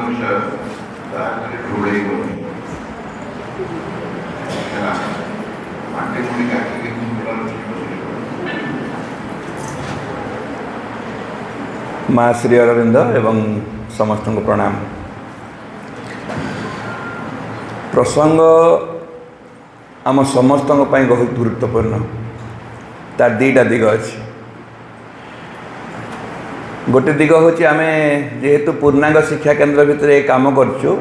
ମଣିଷ ତାପରେ ଢୋଳେଇବନି ହେଲା ମାଟି ମୁଣି କାଟିକି ମା ଶ୍ରୀ ଅରବିନ୍ଦ ଏବଂ ସମସ୍ତଙ୍କୁ ପ୍ରଣାମ। ପ୍ରସଙ୍ଗ ଆମ ସମସ୍ତଙ୍କ ପାଇଁ ବହୁତ ଗୁରୁତ୍ୱପୂର୍ଣ୍ଣ। ତାର ଦୁଇଟା ଦିଗ ଅଛି। ଗୋଟେ ଦିଗ ହେଉଛି ଆମେ ଯେହେତୁ ପୂର୍ଣ୍ଣାଙ୍ଗ ଶିକ୍ଷା କେନ୍ଦ୍ର ଭିତରେ କାମ କରୁଛୁ,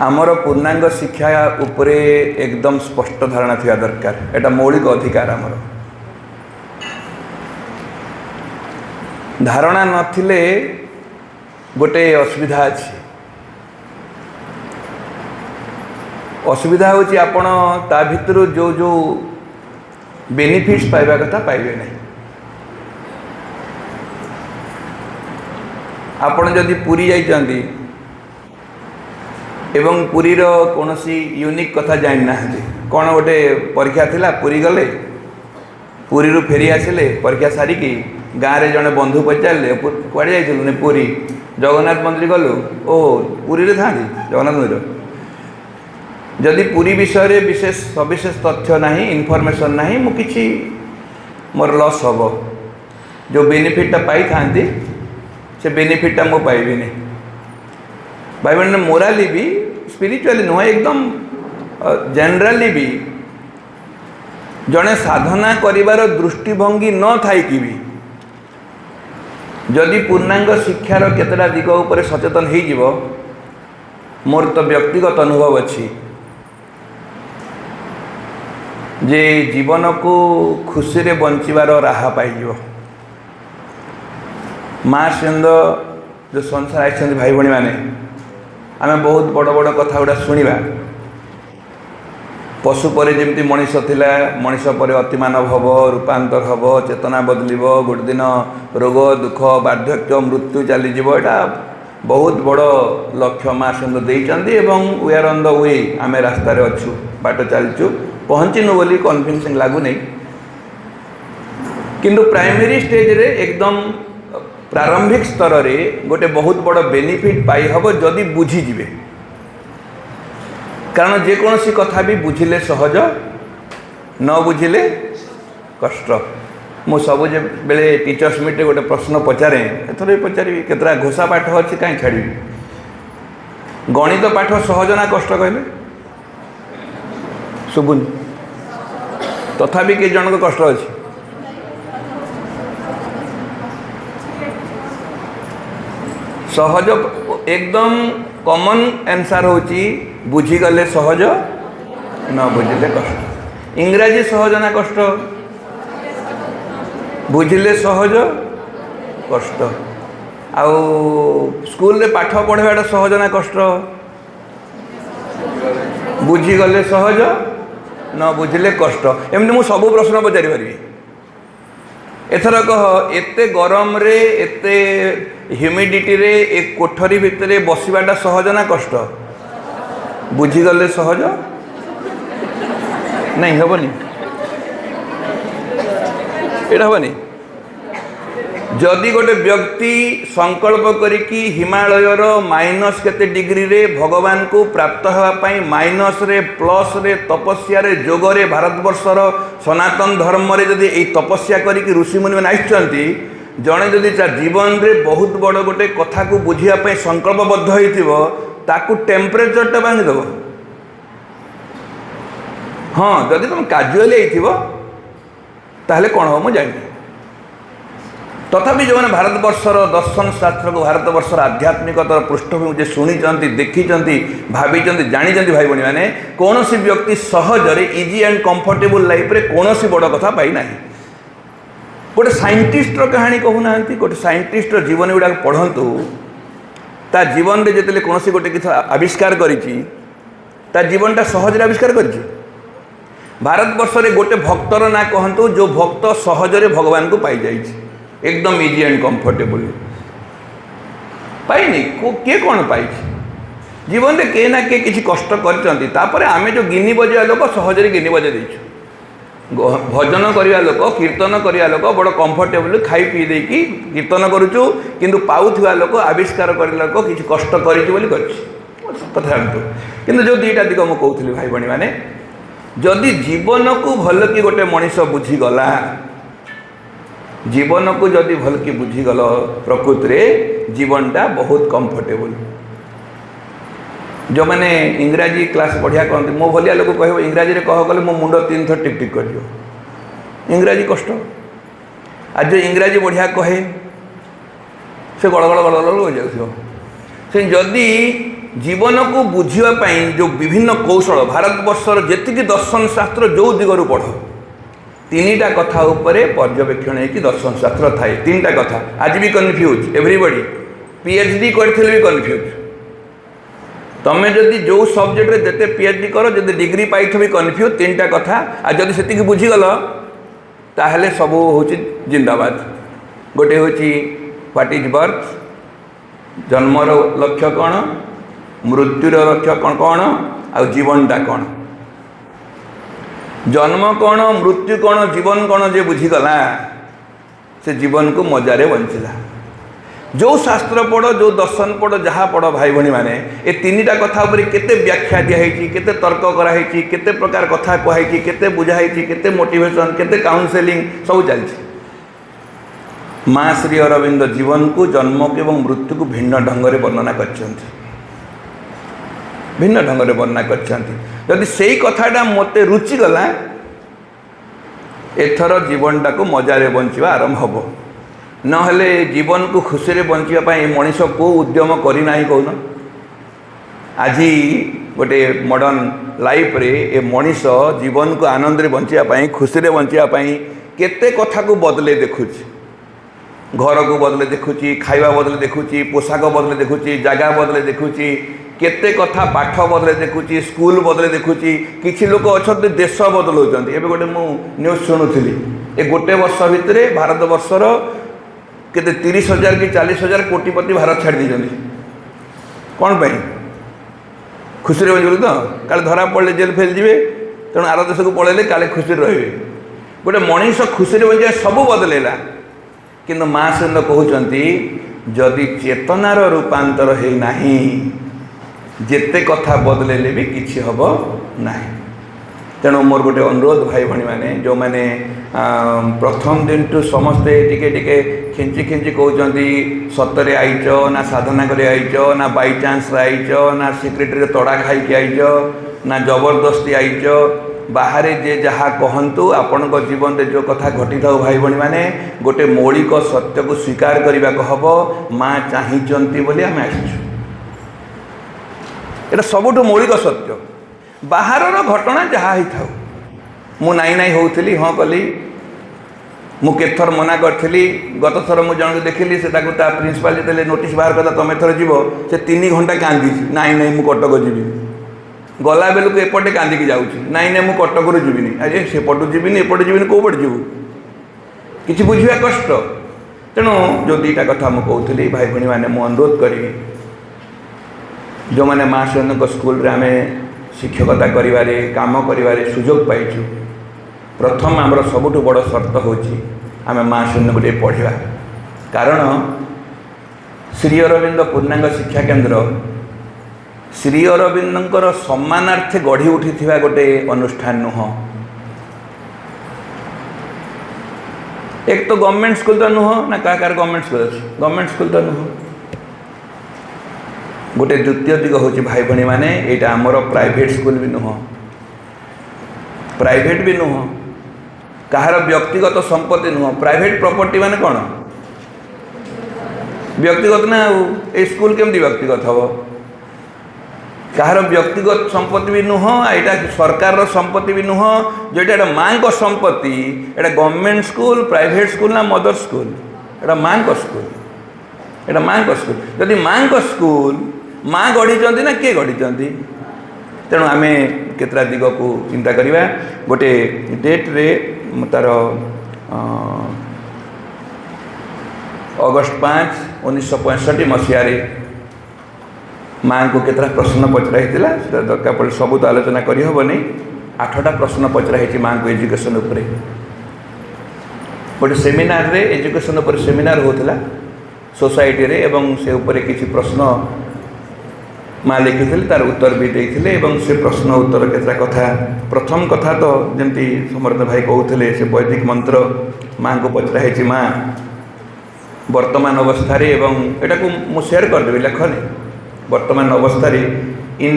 ଆମର ପୂର୍ଣ୍ଣାଙ୍ଗ ଶିକ୍ଷା ଉପରେ ଏକଦମ ସ୍ପଷ୍ଟ ଧାରଣା ଥିବା ଦରକାର। ଏଟା ମୌଳିକ ଅଧିକାର। ଆମର ଧାରଣା ନଥିଲେ ଗୋଟେ ଅସୁବିଧା ଅଛି। ଅସୁବିଧା ହେଉଛି ଆପଣ ତା ଭିତରୁ ଯେଉଁ ବେନିଫିଟ୍ସ ପାଇବା କଥା ପାଇବେ ନାହିଁ। ଆପଣ ଯଦି ପୁରୀ ଯାଇଛନ୍ତି ଏବଂ ପୁରୀର କୌଣସି ୟୁନିକ୍ କଥା ଜାଣିନାହାନ୍ତି, କ'ଣ ଗୋଟେ ପରୀକ୍ଷା ଥିଲା, ପୁରୀ ଗଲେ, ପୁରୀରୁ ଫେରି ଆସିଲେ, ପରୀକ୍ଷା ସାରିକି ଗାଁରେ ଜଣେ ବନ୍ଧୁ ପଚାରିଲେ କୁଆଡ଼େ ଯାଇଥିଲୁ? ନା ପୁରୀ। ଜଗନ୍ନାଥ ମନ୍ଦିର ଗଲୁ? ଓହୋ, ପୁରୀରେ ଥାଆନ୍ତି ଜଗନ୍ନାଥ ମନ୍ଦିର। ଯଦି ପୁରୀ ବିଷୟରେ ବିଶେଷ ସବିଶେଷ ତଥ୍ୟ ନାହିଁ, ଇନଫର୍ମେସନ୍ ନାହିଁ, ମୁଁ କିଛି ମୋର ଲସ୍ ହେବ। ଯେଉଁ ବେନିଫିଟ୍ଟା ପାଇଥାନ୍ତି ସେ ବେନିଫିଟ୍ଟା ମୁଁ ପାଇବିନି। ଭାଇମାନେ, ମୋରାଲି ବି, ସ୍ପିରିଚୁଆଲି ନୁହେଁ, ଏକଦମ ଜେନେରାଲି ବି ଜଣେ ସାଧନା କରିବାର ଦୃଷ୍ଟିଭଙ୍ଗୀ ନ ଥାଇକି ବି ଯଦି ପୂର୍ଣ୍ଣାଙ୍ଗ ଶିକ୍ଷାର କେତେଟା ଦିଗ ଉପରେ ସଚେତନ ହେଇଯିବ, ମୋର ତ ବ୍ୟକ୍ତିଗତ ଅନୁଭବ ଅଛି ଯେ ଜୀବନକୁ ଖୁସିରେ ବଞ୍ଚିବାର ରାହା ପାଇଯିବ। ମା ସିନ୍ଦ ଯେଉଁ ସଂସାର ଆସିଛନ୍ତି ଭାଇ ଭଉଣୀମାନେ, ଆମେ ବହୁତ ବଡ଼ ବଡ଼ କଥା ଗୁଡ଼ା ଶୁଣିବା। ପଶୁ ପରେ ଯେମିତି ମଣିଷ ଥିଲା, ମଣିଷ ପରେ ଅତିମାନବ ହେବ, ରୂପାନ୍ତର ହେବ, ଚେତନା ବଦଳିବ, ଗୋଟେ ଦିନ ରୋଗ ଦୁଃଖ ବାର୍ଦ୍ଧକ୍ୟ ମୃତ୍ୟୁ ଚାଲିଯିବ। ଏଇଟା ବହୁତ ବଡ଼ ଲକ୍ଷ୍ୟ ମା ସିନ୍ଦ ଦେଇଛନ୍ତି ଏବଂ we are on the we. ଆମେ ରାସ୍ତାରେ ଅଛୁ, ବାଟ ଚାଲିଛୁ, ପହଞ୍ଚିନୁ ବୋଲି କନଭିନ୍ସିଂ ଲାଗୁନି। କିନ୍ତୁ ପ୍ରାଇମେରୀ ଷ୍ଟେଜ୍ରେ ଏକଦମ ପ୍ରାରମ୍ଭିକ ସ୍ତରରେ ଗୋଟେ ବହୁତ ବଡ଼ ବେନିଫିଟ୍ ପାଇହେବ ଯଦି ବୁଝିଯିବେ। କାରଣ ଯେକୌଣସି କଥା ବି ବୁଝିଲେ ସହଜ, ନ ବୁଝିଲେ କଷ୍ଟ। ମୁଁ ସବୁବେଳେ ଟିଚର୍ସ ମିଟ୍ରେ ଗୋଟେ ପ୍ରଶ୍ନ ପଚାରେ, ଏଥର ବି ପଚାରିବି, କେତେଟା ଘୋଷା ପାଠ ଅଛି କାହିଁ ଛାଡ଼ିବି? ଗଣିତ ପାଠ ସହଜ ନା କଷ୍ଟ କହିଲେ? ଶୁଭୁନି? ତଥାପି କେତେ ଜଣଙ୍କ କଷ୍ଟ ଅଛି? ସହଜ ଏକଦମ କମନ୍ ଆନ୍ସର ହେଉଛି ବୁଝିଗଲେ ସହଜ, ନ ବୁଝିଲେ କଷ୍ଟ। ଇଂରାଜୀ ସହଜ ନା କଷ୍ଟ? ବୁଝିଲେ ସହଜ, କଷ୍ଟ। ଆଉ ସ୍କୁଲରେ ପାଠ ପଢ଼ାଇବାଟା ସହଜ ନା କଷ୍ଟ? ବୁଝିଗଲେ ସହଜ, ନ ବୁଝିଲେ କଷ୍ଟ। ଏମିତି ମୁଁ ସବୁ ପ୍ରଶ୍ନ ପଚାରି ପାରିବି। ଏଥର କହ, ଏତେ ଗରମରେ, ଏତେ ହ୍ୟୁମିଡ଼ିଟିରେ ଏ କୋଠରୀ ଭିତରେ ବସିବାଟା ସହଜ ନା କଷ୍ଟ? ବୁଝିଗଲେ ସହଜ, ନାଇଁ ହେବନି, ଏଇଟା ହେବନି। ଯଦି ଗୋଟେ ବ୍ୟକ୍ତି ସଂକଳ୍ପ କରିକି ହିମାଳୟର ମାଇନସ୍ କେତେ ଡିଗ୍ରୀରେ ଭଗବାନଙ୍କୁ ପ୍ରାପ୍ତ ହେବା ପାଇଁ ମାଇନସ୍ରେ ପ୍ଲସ୍ରେ ତପସ୍ୟାରେ ଯୋଗରେ ଭାରତବର୍ଷର ସନାତନ ଧର୍ମରେ ଯଦି ଏଇ ତପସ୍ୟା କରିକି ଋଷିମୁନିମାନେ ଆସିଛନ୍ତି, ଜଣେ ଯଦି ତା ଜୀବନରେ ବହୁତ ବଡ଼ ଗୋଟେ କଥାକୁ ବୁଝିବା ପାଇଁ ସଂକଳ୍ପବଦ୍ଧ ହେଇଥିବ, ତାକୁ ଟେମ୍ପରେଚରଟା ଭାଙ୍ଗିଦେବ। ହଁ, ଯଦି ତୁମେ କାଜୁଆଲି ହେଇଥିବ ତାହେଲେ କ'ଣ ହେବ ମୁଁ ଜାଣିନି। ତଥାପି ଯେଉଁମାନେ ଭାରତବର୍ଷର ଦର୍ଶନ ଶାସ୍ତ୍ରକୁ, ଭାରତବର୍ଷର ଆଧ୍ୟାତ୍ମିକତାର ପୃଷ୍ଠଭୂମି ଯେ ଶୁଣିଛନ୍ତି, ଦେଖିଛନ୍ତି, ଭାବିଛନ୍ତି, ଜାଣିଛନ୍ତି, ଭାଇ ଭଉଣୀମାନେ, କୌଣସି ବ୍ୟକ୍ତି ସହଜରେ ଇଜି ଆଣ୍ଡ କମ୍ଫର୍ଟେବୁଲ୍ ଲାଇଫ୍ରେ କୌଣସି ବଡ଼ କଥା ପାଇନାହିଁ। ଗୋଟେ ସାଇଣ୍ଟିଷ୍ଟର କାହାଣୀ କହୁନାହାନ୍ତି। ଗୋଟେ ସାଇଣ୍ଟିଷ୍ଟର ଜୀବନୀ ଗୁଡ଼ାକ ପଢ଼ନ୍ତୁ। ତା ଜୀବନରେ ଯେତେବେଳେ କୌଣସି ଗୋଟେ କିଛି ଆବିଷ୍କାର କରିଛି, ତା ଜୀବନଟା ସହଜରେ ଆବିଷ୍କାର କରିଛି। ଭାରତବର୍ଷରେ ଗୋଟେ ଭକ୍ତର ନାଁ କହନ୍ତୁ ଯେଉଁ ଭକ୍ତ ସହଜରେ ଭଗବାନଙ୍କୁ ପାଇଯାଇଛି, एकदम इजी एंड कंफर्टेबल पाइनि किए कौन पाई जीवन में किए ना किए किसी कष्ट कर आमे जो गिनी बजाय लोक सहजरे गिनी बजाई देचु भजन करवा लोक कीर्तन करवा लोक बड़ कंफर्टेबल खाई पी देकी कीर्तन करुचु किंतु पाउथुवा लोक आविष्कार करला लोक किछि कष्ट करिछु बोली करछि कथा किंतु जो दुईटा दिग मु कहउथली भाई बणी माने जदि जीवन को भल कि गोटे मनीष बुझीगला जीवन को जदि भल कि बुझीगल प्रकृति रे जीवनटा बहुत कंफर्टेबल जो मैंने इंग्राजी क्लास बढ़िया कहते मो भलिया लोक कह इंग्राजी रे कह गले मो मुंड 3 थर टिक टिक कर इंग्राजी कष्ट आज जो इंग्राजी बढ़िया कहे से गड़गड़ गड़गड़ हो जाऊ से जदि जीवन को बुझापी जो विभिन्न कौशल भारतवर्षर जी दर्शन शास्त्र जो दिगरू पढ़ तीनटा कथा उपरे पर्यवेक्षण है कि दर्शन शास्त्र थाए तीनटा कथा आज भी कन्फ्यूज एवरीबॉडी पीएचडी करथिले भी कन्फ्यूज तमें जदि जो सब्जेक्ट रे जते पीएचडी करो जदि डिग्री पाई भी कन्फ्यूज तीनटा कथा आ जदि सेतिकी बुझीगल ताहले सब होची जिंदाबाद गोटे होची व्हाट इज बर्थ जन्मर लक्ष्य कौन मृत्युर लक्ष्य कौन आ जीवनटा कौन जन्म कौन मृत्यु कौन जीवन कौन जे बुझीगला से जीवन को मजारे बंचिला जो शास्त्र पढ़ जो दर्शन पढ़ जहाँ पढ़ भाई भणी मैंने ये तीनटा कथा उपरे केते व्याख्या दिखाई केते तर्क कराई केते प्रकार कथा कहुई केते बुझाई केते मोटिवेशन केते काउंसेलिंग सब चलती माँ श्री अरविंद जीवन को जन्म को एवं मृत्यु को भिन्न ढंग से वर्णना करछंती भिन्न ढंग से वर्णना करछंती जदि सेई कथाटा मते रुचि गला एथर जीवनटा को मजारे बंचिबा आरंभ हबो नहले जीवन को खुशी रे बंचिबा मनीष को उद्यम करना कौन आज गोटे मॉडर्न लाइफ रे ए मनीष जीवन को आनंद रे बंचिबा खुशी रे बंचिबा केते कथा को बदले देखुची घर को बदले देखुची खाइबा बदले देखुची पोशाक बदले देखुची जगह बदले देखुची केते कथा पाठ बदले देखुची स्कूल बदले देखुची किछि लोक अछते देश बदलौचंती एबे गोटे मु न्यूज सुनुथिली ए गोटे वर्ष भितरे भारत वर्षर केते 30,000 कि 40,000 कोटिपति भारत छाड़ दी कौन पाई खुशी बंचुल तो काले धरा पड़े जेल फेल जी तेणु आर देश को पलैले काले खुशी रे गोटे मनीष खुशी बंचा सब बदलैला किंतु माँ सिंह कहते जदि चेतनार रूपांतर है नहीं जेते कथा बदलेले भी किछि हब नहीं तेणु मोर गोटे अनुरोध भाई भणी मैंने जो मैंने प्रथम दिन टू समस्ते टिके टिके खिंची खिंची कहते सतरे आईच ना साधना कर आईच ना बाई चान्स आईच ना सेक्रेटरी तड़ा खाई आईच ना जबरदस्ती आईच बाहर जे जहाँ कहतु आपण जीवन में जो कथा घटी था भाई भणी मैंने गोटे मौलिक सत्य को स्वीकार करने को हम माँ चाहती बोली आम आटा सबुठ मौलिक सत्य बाहर घटना जहाँ ही था मु नाई नाई होती हाँ कली मु केथर मना करी गत थर मुझे जन देखिली से प्रिंसिपाल जो नोटिस बाहर करता तुम थर जीव से 3 घंटा कांदी नाई नाई मु कटक जीवी गला बेलू को एपटे कांदिकी जाऊँगी नाई नाई मु कटक जीविनी अरे सेपटू जीविनी एपटे जीविनी कौपटे जीवु किसी बुझा कष्ट तेणु जो दुईटा कथा मुझे कहती भाई भणी मैंने मु अनुरोध करी जो मैंने माँ सिंह स्कूल रे आम शिक्षकता करिवारे काम करिवारे सुजोग पाइछु प्रथम आमर सबुठ बड़ शर्त होची आम माँ सिंह को पढ़ा कारण श्री अरविंद पूर्णांग शिक्षा केन्द्र श्री अरविंदर सम्मानार्थे गढ़ी उठी गोटे अनुष्ठान नुह एक तो गवर्नमेंट स्कूल तो नुह ना क्या गवर्नमेंट स्कूल अच्छे गवर्नमेंट स्कूल तो नुह गोटे द्वितीय दिग हूँ भाई भणी मैंने यहाँ आमर प्राइवेट स्कूल भी नुह प्राइवेट भी नुह कहार व्यक्तिगत संपत्ति नुह प्राइवेट प्रॉपर्टी माने कौन व्यक्तिगत ना ये स्कूल केमती व्यक्तिगत हम कहार व्यक्तिगत संपत्ति भी नुह यहाँ सरकार संपत्ति भी नुह जो यहाँ माँ को संपत्ति यहाँ गवर्नमेंट स्कूल प्राइवेट स्कूल ना मदर स्कूल यहाँ माँ को स्कूल यहाँ माँ को स्कूल जदि माँ को स्कूल माँ गढ़ी ना किए गढ़ी तेणु आम केतरा दिग को चिंता करवा गोटे डेट रे तार अगस्ट 5 1965 मसीह माँ को केतरा प्रश्न पचरा दरकार पड़े सबू तो आलोचना करहबनी 8टा प्रश्न पचरा है माँ को एजुकेशन उपरे गोटे सेमिनार रे एजुकेशन उपर सेमिनार होता सोसाइटी रे एवं से उपरे किसी प्रश्न माँ लिखी तार उत्तर भी देते एवं से प्रश्न उत्तर केतटा कथा प्रथम कथा तो जमती समर्थ भाई कहते से वैदिक मंत्र माँ को पचरा है माँ वर्तमान अवस्था एवं एटा को मु शेयर करदेवी लेखनी वर्तमान अवस्था in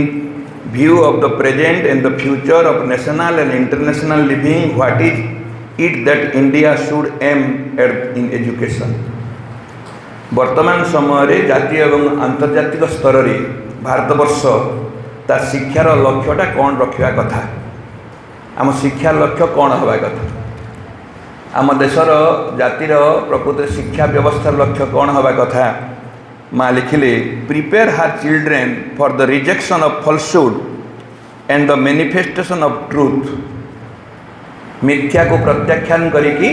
view of the present and the future of national and international living what is it that India should aim at in education वर्तमान समय जातीय एवं आंतर्जातिक स्तर रे भारतवर्ष तार शिक्षार लक्ष्यटा कौन रखा कथा आम शिक्षा लक्ष्य कौन हवा कथा आम देशर जातिर प्रकृत शिक्षा व्यवस्था लक्ष्य कौन हवा कथा माँ लिखिले prepare her children for the rejection of falsehood and the manifestation of truth मिथ्या को प्रत्याख्यान करिकी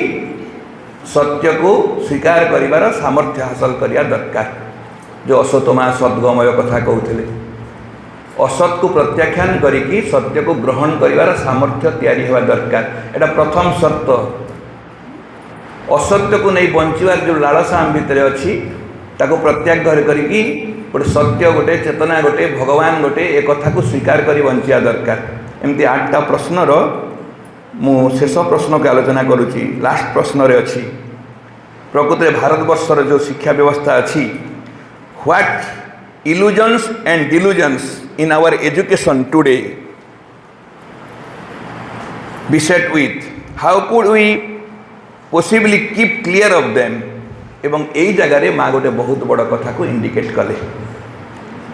सत्य को स्वीकार करिवार सामर्थ्य हासिल करिया दरकार जो असतमा सद्गमय कथा कहते असत को प्रत्याख्यान करिकी सत्य को ग्रहण करिवार सामर्थ्य तैयारी होगा दरकार एटा प्रथम शर्त असत्य को नहीं बंचार जो लालसा आम भितर अच्छी ताको प्रत्याग्रह करिकी गोटे सत्य गोटे चेतना गोटे भगवान गोटे ए कथा को स्वीकार करी बंचिया दरकार एमती 8टा प्रश्नर मु शेष प्रश्न को आलोचना करुच्ची लास्ट प्रश्न रे अच्छी प्रकृत भारतवर्षर जो शिक्षा व्यवस्था अच्छी what illusions and delusions in our education today beset with how could we possibly keep clear of them एवं यही जगार माँ गोटे बहुत बड़ कथा को इंडिकेट कले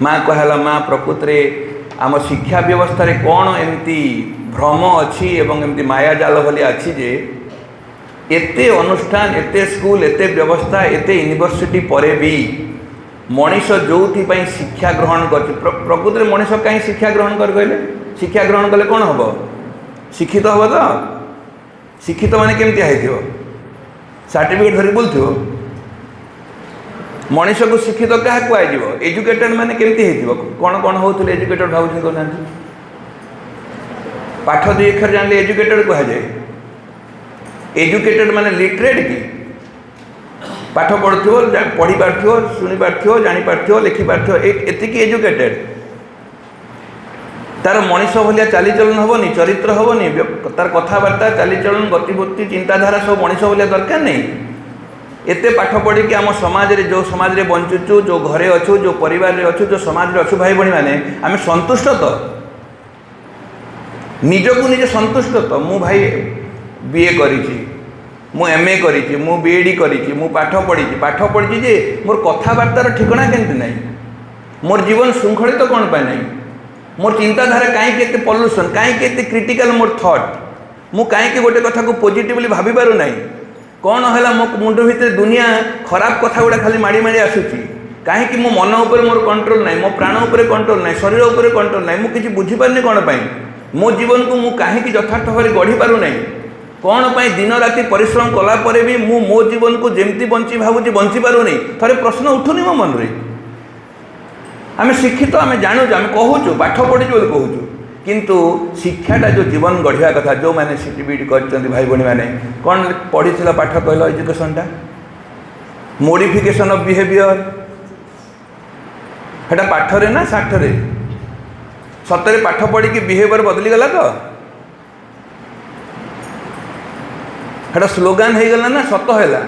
माँ कहला माँ प्रकृत में आम शिक्षा व्यवस्था रे कौन एमती भ्रम अच्छी एवं एमती माया जाल भलिया अच्छी जे एते अनुष्ठान एते स्कूल एते व्यवस्था एते यूनिवर्सिटी परे भी मनीष जो शिक्षा ग्रहण कर प्रकृत में मनीष कहीं शिक्षा ग्रहण कर कहले शिक्षा ग्रहण कले कौन हम शिक्षित हम तो शिक्षित माने केमती हो सर्टिफिकेट धरिक बोलथो मनीष को शिक्षित क्या कहुव एजुकेटेड माने केमती हो कौन कौन होते एजुकेटेड भाव कहना पाठ दुई अक्षर जानले एजुकेटेड कहुए एजुकेटेड माने लिटरेट कि पाठ पढ़ुथो पढ़ी पार्थ्यो शुणी पार्थ्यो जानी पार्थ्यो लिखि पार्थ्यो एतिकी एजुकेटेड तार मनीष भाया चालीचलन हेनी चरित्र हेनी तार कथबार्ता चालीचलन गतिविधि चिंताधारा सब मनीष भाया दरकार नहीं एते पाठ पढ़ी कि आम समाज रे जो समाज रे बंचुचु जो घरे अच्छु जो परिवार रे अच्छु जो समाज रे अच्छु भाई भाई मैंने आम संतुष्ट तो निजको निजे संतुष्ट तो मु भाई बीए करी मु एमए करी मु बीएडी करी मु पाठ पढ़ी जे मोर कथबार्तार ठिकना केमती ना मोर जीवन श्रृंखलित तो कौन पाए नहीं मोर चिंताधारा कहीं पल्यूसन कहीं क्रिटिकल मोर थट मु कहीं गोटे कथा को पॉजिटिवली भाभी पारु नहीं कौन है मो मुंड भितर दुनिया खराब कथा गुड़ा खाली माड़ी माड़ी आसूची कहीं मो मन उपर मोर कंट्रोल नहीं मो प्राण उपर कंट्रोल नहीं शरीर उपर कंट्रोल नहीं मुझे बुझीपारे कौन पाई मो जीवन को मुझे कहीं यथार्थ भाव गढ़ी पारु नहीं कौन पाई दिन राति परिश्रम कला परे भी मु मो जीवन को जेमती बंची भावुची बंची पारु नहीं थोड़े प्रश्न उठुनी मो मन रे आम शिक्षित आम जानूँ आम कहूँ पाठ पढ़ीचु बोली कहूँ किंतु शिक्षाटा जो जीवन गढ़ा कथा जो मैंने सीटीबीटी कर भाई भाई मैंने कौन पढ़ी पाठ कहल एजुकेशनटा मोडिफिकेशन ऑफ बिहेवियर हेटा पाठरे ना साठरे सतरे पाठ पढ़ी कि बिहेवियर बदली गला तो हेटा स्लोगान हो गला ना सत है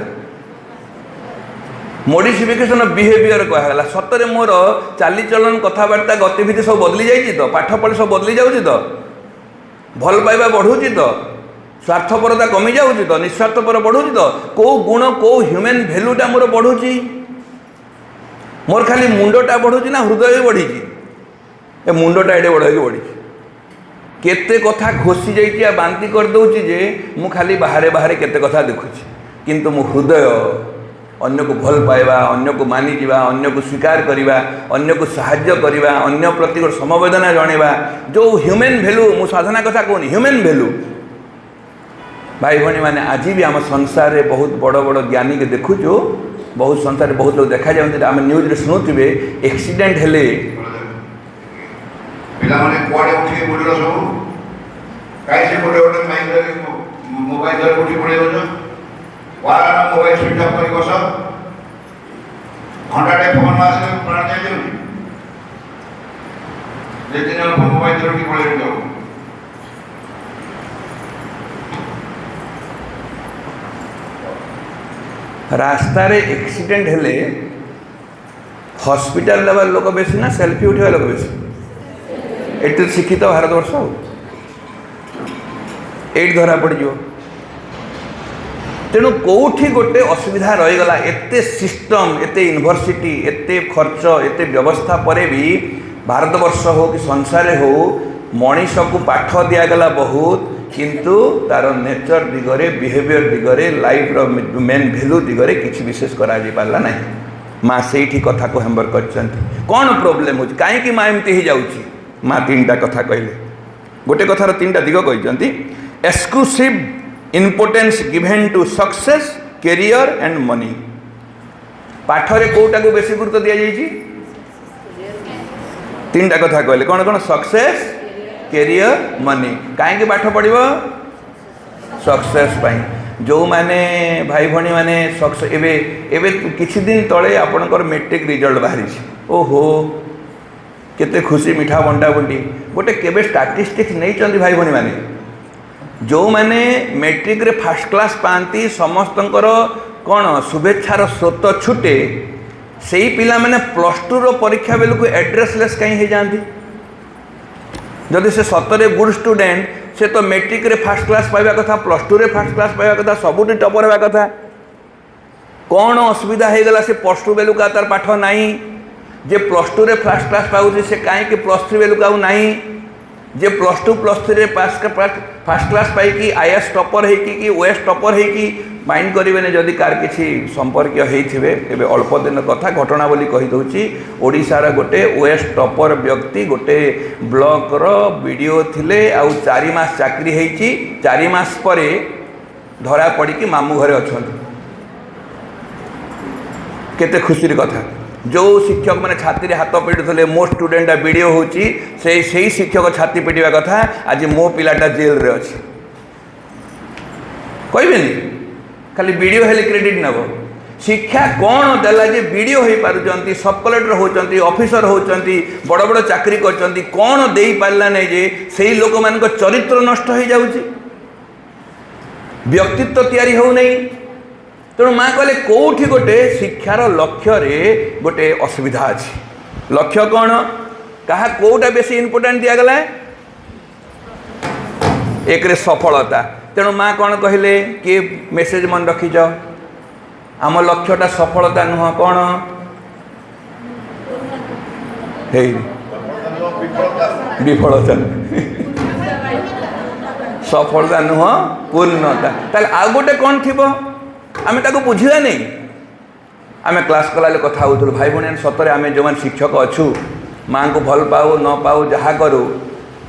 मोडिफिकेशन ऑफ बिहेवियर कहला सतरे मोर चालीचलन कथबार्ता गतिविधि सब बदली जाइए तो पाठ पढ़ी सब बदली जाऊँगी तो भल पाइबा बढ़ुची तो स्वार्थपरता कमी जाऊँगी तो निस्वार्थपर बढ़ुची तो कौ गुण कौ ह्यूमन भैल्यूटा मोर बढ़ुची मोर खाली मुंडटा बढ़ुची ना हृदय भी बढ़ी ए मुंडटा एडे बड़ बढ़ी केते कथा घोषी जाइए बांती करदे जे मु खाली बाहरे बाहरे केते कथा देखुची किंतु मो हृदय अन्य को भल पाइबा अन्य को मानि जीवा अन्य को स्वीकार करिबा अन्य को सहाय्य करिबा अन्य प्रति समवेदना जणेबा जो ह्यूमन भैल्यू मु साधना कथा कहूनी ह्यूमन भैल्यू भाई भाई मैंने आज भी आम संसार में बहुत बड़ बड़ ज्ञानी के देखुचु बहुत संसार में बहुत लोग देखा जाते आम न्यूज रे शुणुवे एक्सीडेंट हेले पिलामाने कुआडे उठी मुडलो सब कहीं से गोटे गोटे माइक धरी मोबाइल धरी उठी पड़े वारा मोबाइल स्विच ऑफ कर बस घंटाटे फोन आसे प्राण जाए दिन मोबाइल धरी उठी पड़े जाओ रास्तार एक्सीडेंट हेले हॉस्पिटल लेवल लोक बेसी ना सेल्फी उठा लोक बेसी एट शिक्षित भारतवर्ष ये धरा पड़ तेणु कौटी गोटे असुविधा रहीगला एते सिस्टम एते यूनिवर्सिटी एते खर्च एते व्यवस्था पर भी भारतवर्ष हो कि संसार हो मनीष को पाठ दिगला बहुत किंतु तार नेचर दिगरे बिहेवियर दिगरे लाइफ रो मेन भैल्यू दिगरे किसी विशेष करा पारला नहीं माँ से कथा को हेम्बर कर कौन प्रोब्लेम हो कहीं माँ एमती हो जाऊँगी माँ तीन टा कथा कहले गोटे कथार तीन टा दिग कहते exclusive importance given to success career and money पाठरे कोटा को बेसी गुरुत्व दि जाइए तीन टा कथा कहले कौन कौन सक्सेस कैरियर मनी कहीं पाठ पढ़ो सक्सेस जो माने भाई भणी माने सक्सेस एबे किछि दिन तले आपनकर मैट्रिक रिजल्ट बाहरी ओहो केते खुशी मिठा बंटा बंटी गोटे केबे स्टैटिस्टिक्स नहीं चंदी भाई भणी माने जो माने मैट्रिक रे फर्स्ट क्लास पाती समस्तंकर कौन शुभेच्छार स्रोत छुटे से ही पिला माने प्लस टू रो परीक्षा बेलू को एड्रेसलेस कहीं हो जाती जदि से सतरे गुड स्टूडेंट से तो मैट्रिक रे फर्स्ट क्लास पाइबा कथा प्लस टू रे फर्स्ट क्लास पाइबा कथा सबुठी टपर होगा कथा कौन असुविधा हो गला से प्लस टू बेलू का तार पाठ नहीं जे प्लस टू रे फर्स्ट क्लास पाऊँ से कहीं प्लस थ्री बेलू का नहीं जे प्लस टू प्लस थ्री रे फर्स्ट क्लास पाई आईएएस टपर है ओएस टपर है माइंड करेंगे जदि कार किसी संपर्क होते अल्प दिन कथा घटना बोली कहीदे ओडिशार गोटे ओएस टपर व्यक्ति गोटे ब्लॉक रो वीडियो थिले आउ 4 मास चाकरी होती 4 मास पर धरा पड़ी मामू घरे अच्छा केते खुशी कथा जो शिक्षक मैंने छाती रे हाथ पिटुले मो स्टूडेंट वीडियो होची से शिक्षक छाती पिटिया कथा आज मो पिलाटा जेल रे अच्छी कहबेनि खाली वीडियो हेले क्रेडिट नब शिक्षा कौन देला जे वीडियो हो पारुचंती सब कलेक्टर होचंती ऑफिसर होचंती बड़ बड़ चाकरी करचंती कौन दे पारला नहीं जे सेही लोक मान चरित्र नष्ट हो जाउची व्यक्तित्व तैयारी हो नहीं तेणु माँ कहले कौटी गोटे शिक्षार लक्ष्य रे गोटे असुविधा अच्छी लक्ष्य कौन कहा कौटा बेसी इम्पोर्टेंट दिगला एक रे सफलता तेणु माँ कौन कहले किए मेसेज मन रखीच आम लक्ष्यटा सफलता नुह कौन विफलता सफलता नुह पूर्णता ताले आ गोटे कौन थी आमे ताको बुझिला नहीं आमे क्लास कला कथा होतु भाई भणी सतरे आमे जो शिक्षक अच्छु माँ को भल पाऊ न पाऊ जहाँ करूँ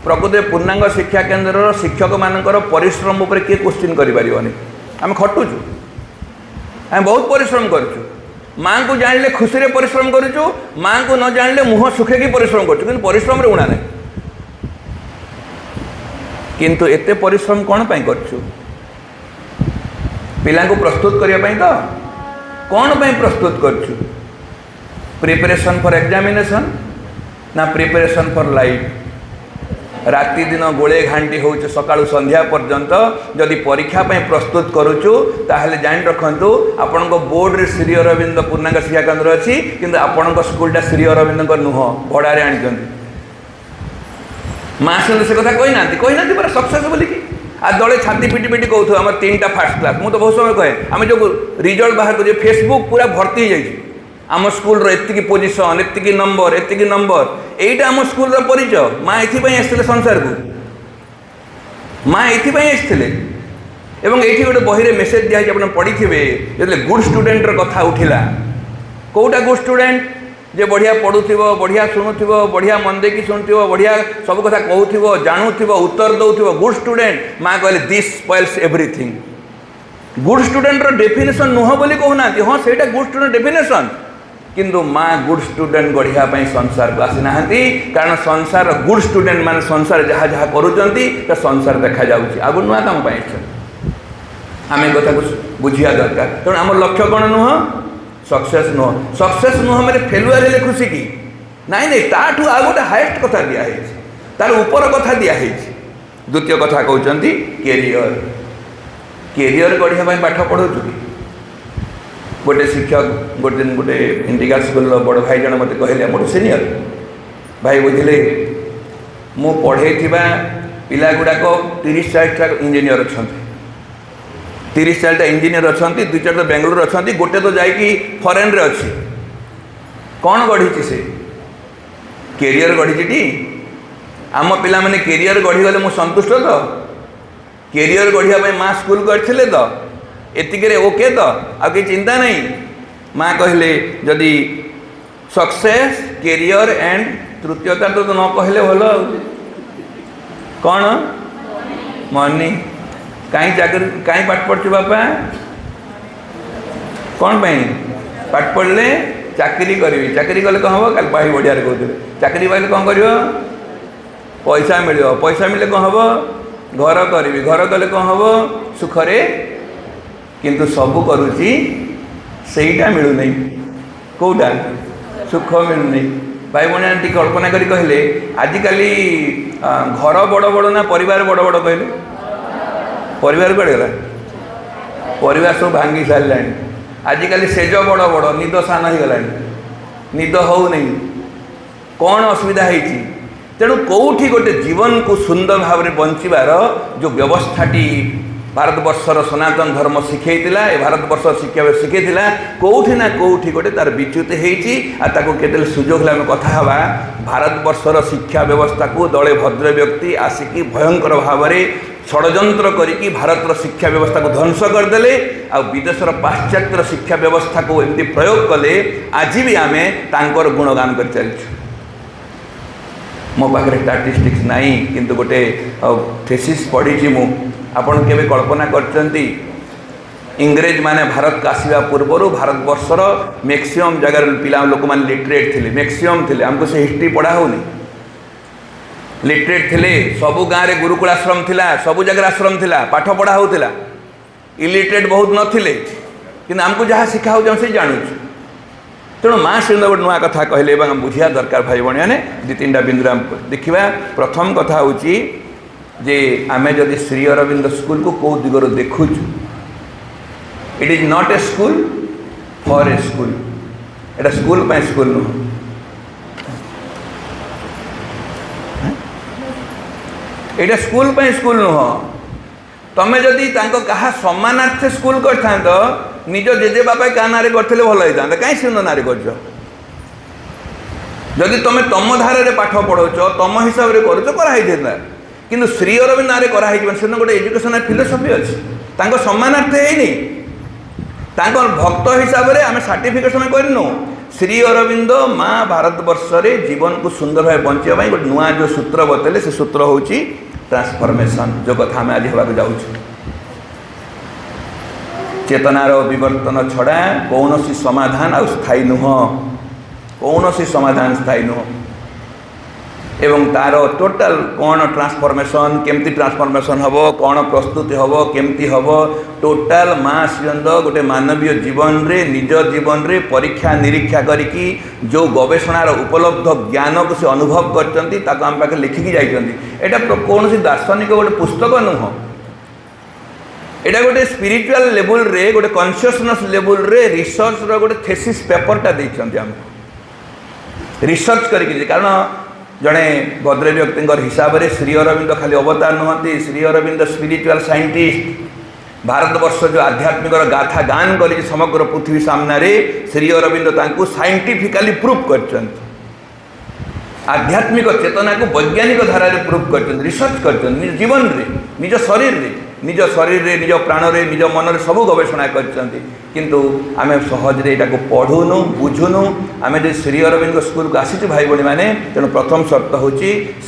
प्रकृत पूर्णांग शिक्षा केन्द्र शिक्षक मानकर परिश्रम उपर किए क्वेश्चन करें आम खटुचु आम बहुत परिश्रम करुचु माँ को जानले खुशी रे परिश्रम करुचु माँ को न जानले मुह सुखेकी परिश्रम करुचु किंतु परिश्रम रे उणा नहीं किंतु एते परिश्रम कौन पाई करचु पिला को प्रस्तुत करने तो कौन पाई प्रस्तुत करचु प्रिपरेशन फॉर एग्जामिनेशन ना प्रिपरेशन फॉर लाइफ राति दिन गोले घाटी हो सका संध्या पर्यंत जदि परीक्षा प्रस्तुत करुचु ताहले जान रखु आपण बोर्ड रे श्री अरविंद पूर्णांग शिक्षा केन्द्र अच्छी किंतु आपण स्कूलटा श्री अरविंद नुह भड़ारे आनी माँ से कथा कही ना सक्सेस बोलिकी आ दले छाती पिटी पिटी कहू आम 3टा फर्स्ट क्लास मुझे तो बहुत समय कहे आम जो रिजल्ट बाहर कर फेसबुक पूरा भर्ती हो आम स्कूल एति पोजिशन एति नंबर यहीटा आम स्कूल परिचय माँ ये संसार को माँ ये आसते ये गोटे बही मेसेज दिखाई आप पढ़ी जो गुड स्टूडेंट कथा उठिला कौटा गुड स्टूडेंट जे बढ़िया पढ़ुथिबो बढ़िया शुणुथिबो बढ़िया मन देखी शुणुथिबो बढ़िया सब कथा कहूथिबो जानूथिबो उत्तर दउथिबो गुड स्टूडेंट माँ कहले this spoils everything good student रो डेफिनेशन नुह बोली कहूना हाँ सेटा गुड स्टूडेंट डेफिनेशन किंतु माँ गुड स्टूडेंट गढ़िया संसार को आसी ना, कारण संसार गुड स्टूडेंट मान संसार जहाँ जहाँ करुँच संसार देखा जाऊँगी आगु नुआ कम आम कथा को बुझिया दरकार। तेणु आम लक्ष्य कौन नुह सक्सेस नुह मेरे फेलुआर हेले खुशी की नाई नहीं ताठू आ गोटे हाएस्ट कथा दिखाई तार ऊपर कथा दिखाई। द्वितीय कथा कहते कैरियर कैरियर गढ़िया पाठ पढ़ाऊँ कि गोटे शिक्षक गोटे दिन गोटे इंडिका स्कूल बड़ भाई जन मत कहले मोर सीनियर भाई बुझे मु पढ़े पिला गुड़ाक 30-40 इंजीनियर अच्छा 30-40 इंजीनियर अच्छा 2-4 तो बेंगलोर अच्छा गोटे तो जाकि फरेन रे अच्छी कौन गढ़ी से कैरियर गढ़ी आम पिला माने कैरियर गढ़ीगले मु संतुष्ट तो कैरियर गढ़िया माँ स्कूल करते तो एतिके ओके तो आ कि चिंता नहीं। माँ कहले जदि सक्सेस कैरियर एंड तृतीयता तो न कहले भल कौन मनी कहीं चाकरी कहीं पाठ पढ़ु बापा कौन पाई पाठ पढ़ले चाकरी करी चाकरी कले कौन हम कल भाई बढ़िया कहते चाकरी पाइले कौन कर पैसा मिल पैसा मिले कौन हम घर करी घर कले कौन हम सुखरे किंतु सबू करुच्ची सेटा मिलूना कौटा सुख मिलूनी। भाई भाई टी कल्पना करी कहले आजिकल घर बड़ बड़ ना परिवार बड़ बड़ कहले परिवार कड़े गला परिवार सब भांगी सारे आजिकल सेज बड़ बड़ निद सान हो गला निद हो नहीं कौन असुविधा होती तेणु कौटी गोटे जीवन को सुंदर भाव में बंचार जो व्यवस्थाटी भारतवर्षर सनातन धर्म शिखेला ए भारतवर्ष शिक्षा शिखेला कौटी ना कौटी गोटे तार विच्युत होते सुजोग आम कथा हवा भारतवर्षर शिक्षा व्यवस्था को दले भद्र व्यक्ति आसिकी भयंकर भाव में षड्यंत्र करिकी भारतर शिक्षा व्यवस्था को ध्वंस करदे आ विदेशर पाश्चात्य शिक्षा व्यवस्था को एमती प्रयोग कले आज भी आम तांकर गुणगान कर चलछु। मो पाखे स्टाटिस्टिक्स नाई किंतु गोटे थेसिस पढ़ी मु आपण केबे कल्पना करचंती इंग्रेज माने भारत का आसवा पूर्व भारतवर्षर मैक्सिमम जगार पिला लोक मैंने लिटरेट थे मैक्सिमम थे आमको से हिस्ट्री पढ़ा होनी लिटरेट थे सबु गाँव में गुरुकुल आश्रम थिला सबु जगह आश्रम थिला पाठ पढ़ा होता इलिटरेट बहुत नथिले कि आमको जहाँ शिखा हो से जानूँ तेणु माँ से गोटे नुआ कथा कहले बुझिया दरकार भाई भाई मैंने 2-3टा बिंदु देखा। प्रथम कथा हूँ जे आमे जदि श्री अरविंद स्कूल को कौ दिगर देखु it is not a school for a school Etah school पे स्कूल नुह एटा स्कूल पे स्कूल नुह तमें जदि कहा सम्मानार्थे स्कूल कर निज जेजे बापा क्या ना करते भल होता कहीं सिंह ना कर जदि तुम तुम धारे पाठ पढ़ाच तुम हिसाब से कर किंतु श्री अरविंद नारे कराई से गोटे एजुकेशन फिलोसफी अच्छी सम्मानार्थे है भक्त हिसाब से आम सर्टिफिकेशन करनु श्री अरविंद माँ भारतवर्ष में जीवन को सुंदर भाव बचाई गोटे नुआ जो सूत्र बतेले से सूत्र हूँ ट्रांसफॉर्मेशन जो कथा आम आज होगा जाऊँ चेतनार विवर्तन छड़ा कौन सी समाधान आ स्थायी नुह कौन सी समाधान स्थायी नुह एवं तार टोटाल कौन ट्रांसफॉर्मेशन केमती ट्रांसफॉर्मेशन हम कौन प्रस्तुति हम केमती हम टोटाल मास गोटे मानवीय जीवन रे निज जीवन रे परीक्षा निरीक्षा करिकी जो गवेषणार उपलब्ध ज्ञान को से अनुभव करचंती ताको हम पाखे लिखिकी जाइचंती एटा कौन सी दार्शनिक गोटे पुस्तक नुह एटा गोटे स्पिरिचुअल लेवल रे गोटे कॉन्शियसनेस लेवल रे रिसर्च रो गोटे थेसिस पेपरटा देइचंती हम रिसर्च करिकी कारण जड़े भद्र व्यक्ति हिसाब से श्री अरविंद खाली अवतार नुहति श्री अरविंद स्पिरिचुअल साइंटिस्ट भारतवर्ष जो आध्यात्मिक गाथा गान कर समग्र पृथ्वी सामने श्री अरविंद तांको साइंटिफिकली प्रूफ कर आध्यात्मिक चेतना को वैज्ञानिक धारा प्रूफ कर रिसर्च कर निज जीवन रे निज शरीर रे निज प्राण रे निज मन रे सब गवेषणा किंतु आम सहज यहाँ को पढ़ुनु बुझुनु आम जो श्री अरविंद स्कूल को आसी भाई भाई मैंने तेणु प्रथम शर्त हूँ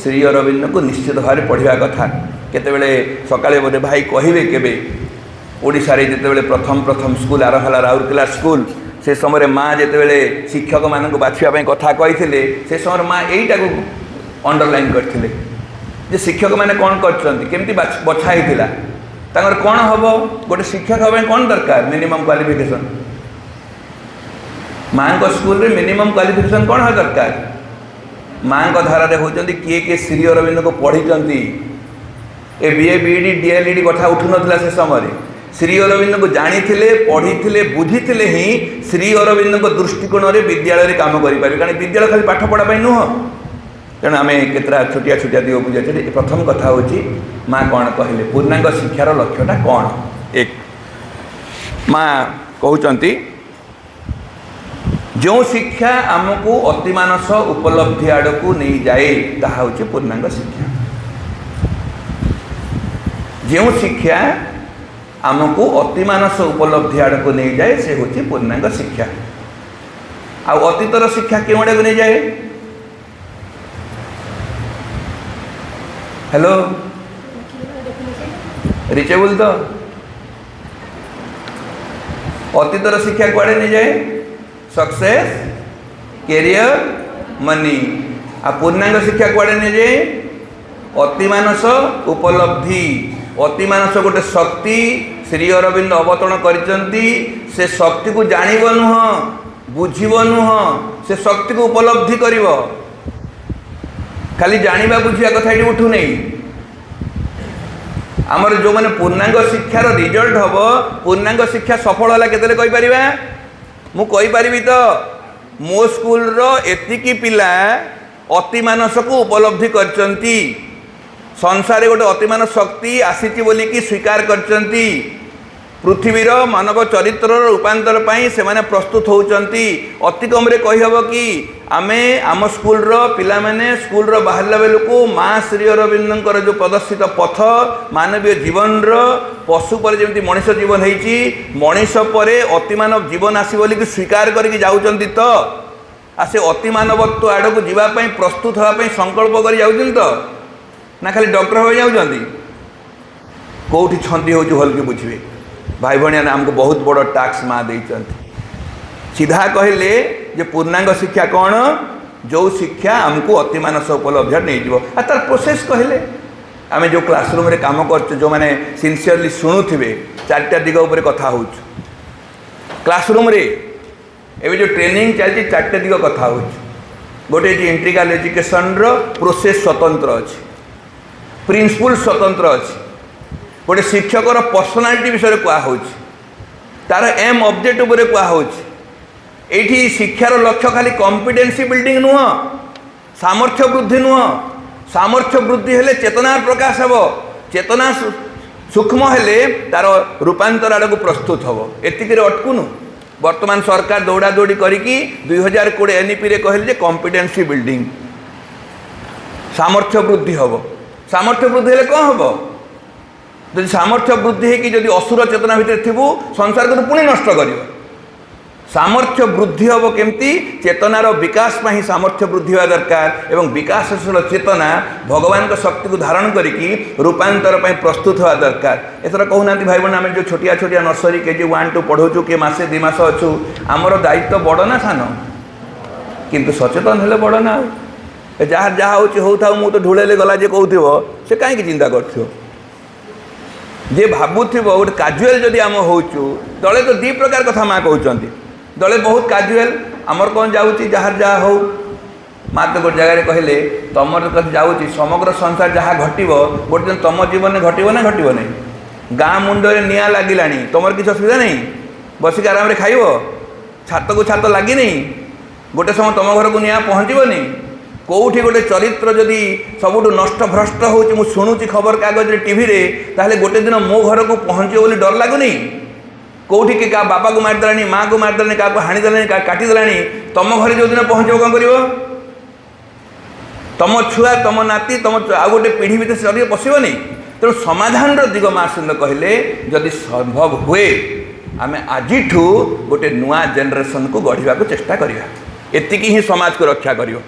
श्री अरविंद को निश्चित भाव पढ़ा कथा केतबेले सकाळे बोधे भाई कहे केबे ओडिशा रे जेतेबेले प्रथम स्कूल आरंभ है राउरकेला स्कूल से समय माँ जितेबाला शिक्षक मान बाछा कथा कही से समय माँ यहीटा अंडरलाइन करते जे शिक्षक मैंने कौन करमती बछाई तांकर कौन हम गोटे शिक्षक हाँ कौन दरकार मिनिमम क्वालिफिकेशन माँ स्कूल रे मिनिमम क्वालिफिकेशन कौन है दरकार माँ धारा होती किए किए श्री अरविंद को पढ़ी ए बीए बीडी डीएलईडी कथा उठू ना से समय श्री अरविंद को जानी पढ़ी बुझी ही श्री अरविंद दृष्टिकोण में विद्यालय काम करें कारण विद्यालय खाली पाठ पढ़ाई नुह तेणु आम केतरा छोटिया छोटिया दिग बुझे प्रथम कथा हूँ माँ कौन कहले पूर्णांग शिक्षार लक्ष्यटा कौन एक माँ कहते जो शिक्षा आमको अतिमानस उपलब्धि आड़ को नहीं जाए ताहा हूँ पूर्णांग शिक्षा जो शिक्षा आमको अतिमानस उपलब्धि आड़ को नहीं जाए से हूँ पूर्णांग शिक्षा आ अतीतर शिक्षा क्यों आड़ को नहीं जाए हेलो रिचेबल तो अतीतर शिक्षा कुआड़े नहीं जाए सक्सेस कैरियर मनी आ पूर्णांग शिक्षा कुआड़े नहीं जाए अतिमानस उपलब्धि अतिमानस गोटे शक्ति श्री अरविंद अवतरण करिसंती से शक्ति को जानिब नुह बुझिब नुह से शक्ति को उपलब्धि करिब खाली जानिबा बुझिया कथा ये उठू नहीं आमर जो मैंने पूर्णांग शिक्षार रिजल्ट हम पूर्णांग शिक्षा सफल है केते कहि परिबा मु कहि परिबी तो मो स्कूल रो एतिकी पिला अतिमानस को उपलब्धि करचंती संसार गोटे अतिमानस शक्ति आसीची बोली कि स्वीकार करचंती पृथ्वीर मानव चरित्र रूपांतर पाई से माने प्रस्तुत होउचंती अति कम रे कहि हबो कि आमे आम स्कूल रो पिला माने स्कूल रो बाहरला बेलू को माँ श्री अरविंदर जो प्रदर्शित पथ मानवीय जीवन रो पशु पर जमी मनीष जीवन होती मनीष पर अतिमानव जीवन आसी बोली कि स्वीकार करके जाउचंती तो आ से अतिमानवत्व आड़ को जीवाई प्रस्तुत होगापी संकल्प कर जाउचंती तो ना खाली डॉक्टर हो जाउचंती कोठी छंदी होउची भल के बुझिबे भाई भाई ने आमको बहुत बड़ टास्क माँ देइचंती सीधा कहले जे पूर्णांग शिक्षा कौन जो शिक्षा आमको अतिमानस उपलब्धि नहीं जीव आ तार प्रोसेस कहले आम जो क्लासरूम रे काम कर जो मैंने सिंसियरली शुणुवे चार्टा दिग उपर कथा हो क्लासरूम रे एवं जो ट्रेनिंग चलती चार्टा दिग कथा हो गोटे इंट्रिकल एजुकेशन रो प्रोसेस स्वतंत्र अच्छी प्रिंसिपल स्वतंत्र अच्छी गोटे शिक्षकर पर्सनालिटी विषय कह तार एम ऑब्जेक्ट उपर कह ये शिक्षार लक्ष्य खाली कॉम्पिटेंसी बिल्डिंग नुह सामर्थ्य वृद्धि नुह सामर्थ्य वृद्धि हेले चेतना प्रकाश हे चेतना सूक्ष्म हेले तार रूपांतर आड़ को प्रस्तुत हम एतिक अटकुनु वर्तमान सरकार दौड़ा दौड़ी करिकी 2020 एनईपी रे कहले कॉम्पिटेंसी बिल्डिंग सामर्थ्य वृद्धि हम सामर्थ्य वृद्धि हेले कौन हम जब सामर्थ्य वृद्धि है कि जब असुर चेतना भितर थी संसार को पुणी नष्ट कर सामर्थ्य वृद्धि हम केमती चेतनार विकास ही सामर्थ्य वृद्धि होगा दरकार एवं विकासशील चेतना भगवान शक्ति को धारण करिकी रूपांतर प्रस्तुत होगा दरकार एथर कहूना भाई बहन आम जो छोटिया छोटिया नर्सरी केजी 1 2 पढ़ाऊँ किए मसे 2 मास अच्छु आमर दायित्व बड़ ना सान किंतु सचेतन हेले बड़ ना जहाँ जहाँ हो मुझे ढूले गला जे कहूब से कहीं चिंता कर जे भावुव गोटे काजुआल जदि आम होचु दले तो 2 प्रकार कथा माँ कहते दले बहुत काजुआल आमर कौन जाऊँगी जहाँ जहाँ हो माँ तो गोटे जगह कहले तुम जाऊँगी समग्र संसार जहाँ घटव गोटे दिन तुम जीवन में घटव ना घटव नहीं गाँ मुंडे निआं लगिला तुम किसी असुविधा नहीं बसिक आराम खाइब छात को छात लगी नहीं गोटे समय तुम घर को निआं पहुँचबनी कौटी गोटे चरित्र जदि सबुठ नष्ट भ्रष्ट हो शुणुची खबर कागज टीवी रे ताहले गोटे दिन मो घर को पहुँचे बोली डर लगुनि कौटी के क्या बापा को मारिदेलानी माँ को मारिदेलानी क्या हाणीदेलानी क्या काटिदेलानी तुम घर जो दिन पहुँच कौन कर तुम छुआ तुम नाती तुम आउ गोटे पीढ़ी भितर शरीर पशनी तेणु समाधान दिग माँ सुंदर कहले जदि संभव हुए आम आज गोटे नुआ जेनेरेशन को गढ़ा चेष्टा करवा एतिकी ही समाज को रक्षा कर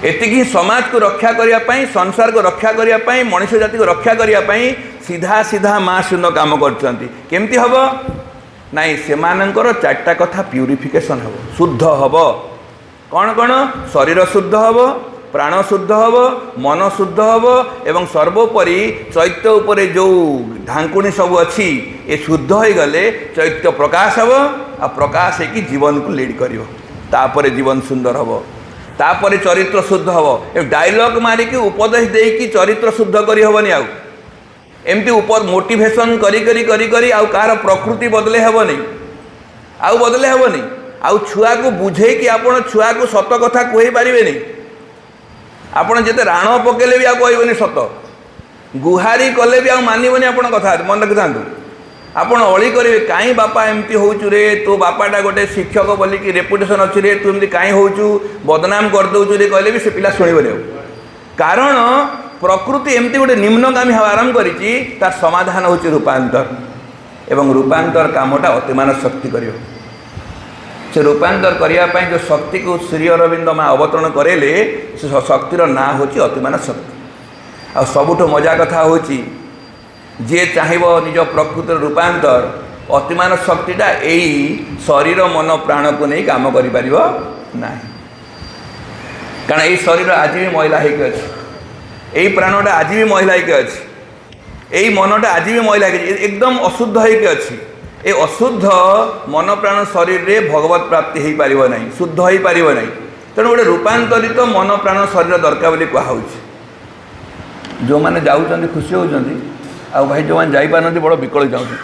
एतिकी समाज को रक्षा करने संसार को रक्षा करने मनुष्य जाति को रक्षा करने सीधा सीधा माँ शून्य काम करमती हम ନାଇଁ ସେମାନଙ୍କର ଚାରିଟା କଥା ପ୍ୟୁରିଫିକେସନ୍ ହେବ, ଶୁଦ୍ଧ ହେବ। କ'ଣ କ'ଣ? ଶରୀର ଶୁଦ୍ଧ ହେବ, ପ୍ରାଣ ଶୁଦ୍ଧ ହେବ, ମନ ଶୁଦ୍ଧ ହେବ ଏବଂ ସର୍ବୋପରି ଚୈତ୍ୟ ଉପରେ ଯେଉଁ ଢାଙ୍କୁଣୀ ସବୁ ଅଛି ଏ ଶୁଦ୍ଧ ହୋଇଗଲେ ଚୈତ୍ୟ ପ୍ରକାଶ ହେବ, ଆଉ ପ୍ରକାଶ ହେଇକି ଜୀବନକୁ ଲିଡ୍ କରିବ। ତାପରେ ଜୀବନ ସୁନ୍ଦର ହେବ, ତାପରେ ଚରିତ୍ର ଶୁଦ୍ଧ ହେବ। ଏ ଡାଇଲଗ୍ ମାରିକି ଉପଦେଶ ଦେଇକି ଚରିତ୍ର ଶୁଦ୍ଧ କରିହେବନି। ଆଉ ଏମିତି ମୋଟିଭେସନ୍ କରି କରି କରି କରି ଆଉ କାହାର ପ୍ରକୃତି ବଦଳେଇ ହେବନି, ଆଉ ବଦଳେଇ ହେବନି। ଆଉ ଛୁଆକୁ ବୁଝେଇକି ଆପଣ ଛୁଆକୁ ସତ କଥା କହି ପାରିବେନି। ଆପଣ ଯେତେ ରାଣ ପକେଇଲେ ବି ଆଉ କହିବେନି ସତ, ଗୁହାରି କଲେ ବି ଆଉ ମାନିବନି ଆପଣ କଥା। ମନେ ରଖିଥାନ୍ତୁ, ଆପଣ ଅଳି କରିବେ, କାହିଁ ବାପା ଏମିତି ହେଉଛୁ ରେ, ତୋ ବାପାଟା ଗୋଟେ ଶିକ୍ଷକ ବୋଲିକି ରେପୁଟେସନ୍ ଅଛି ରେ, ତୁ ଏମିତି କାହିଁ ହେଉଛୁ, ବଦନାମ କରିଦେଉଛୁ ରେ କହିଲେ ବି ସେ ପିଲା ଶୁଣିବନି ଆଉ। କାରଣ ପ୍ରକୃତି ଏମିତି ଗୋଟେ ନିମ୍ନଗାମୀ ହେବା ଆରମ୍ଭ କରିଛି, ତାର ସମାଧାନ ହେଉଛି ରୂପାନ୍ତର। ଏବଂ ରୂପାନ୍ତର କାମଟା ଅତିମାନ ଶକ୍ତି କରିବ। ସେ ରୂପାନ୍ତର କରିବା ପାଇଁ ଯେଉଁ ଶକ୍ତିକୁ ଶ୍ରୀ ଅରବିନ୍ଦ ମା ଅବତରଣ କରେଇଲେ, ସେ ଶକ୍ତିର ନାଁ ହେଉଛି ଅତିମାନ ଶକ୍ତି। ଆଉ ସବୁଠୁ ମଜା କଥା ହେଉଛି, ଯିଏ ଚାହିଁବ ନିଜ ପ୍ରକୃତିର ରୂପାନ୍ତର, ଅତିମାନ ଶକ୍ତିଟା ଏଇ ଶରୀର ମନ ପ୍ରାଣକୁ ନେଇ କାମ କରିପାରିବ ନାହିଁ। କାରଣ ଏଇ ଶରୀର ଆଜି ବି ମଇଳା ହେଇକି ଅଛି, ଏଇ ପ୍ରାଣଟା ଆଜି ବି ମଇଳା ହେଇକି ଅଛି, ଏଇ ମନଟା ଆଜି ବି ମଇଳା ହେଇକି ଏକଦମ ଅଶୁଦ୍ଧ ହେଇକି ଅଛି। ଏ ଅଶୁଦ୍ଧ ମନ ପ୍ରାଣ ଶରୀରରେ ଭଗବତ ପ୍ରାପ୍ତି ହେଇପାରିବ ନାହିଁ, ଶୁଦ୍ଧ ହେଇପାରିବ ନାହିଁ। ତେଣୁ ଗୋଟେ ରୂପାନ୍ତରିତ ମନ ପ୍ରାଣ ଶରୀର ଦରକାର ବୋଲି କୁହାହେଉଛି। ଯେଉଁମାନେ ଯାଉଛନ୍ତି ଖୁସି ହେଉଛନ୍ତି, ଆଉ ଭାଇ ଯେଉଁମାନେ ଯାଇପାରୁନାହାନ୍ତି ବଡ଼ ବିକଳ ଯାଉଛନ୍ତି।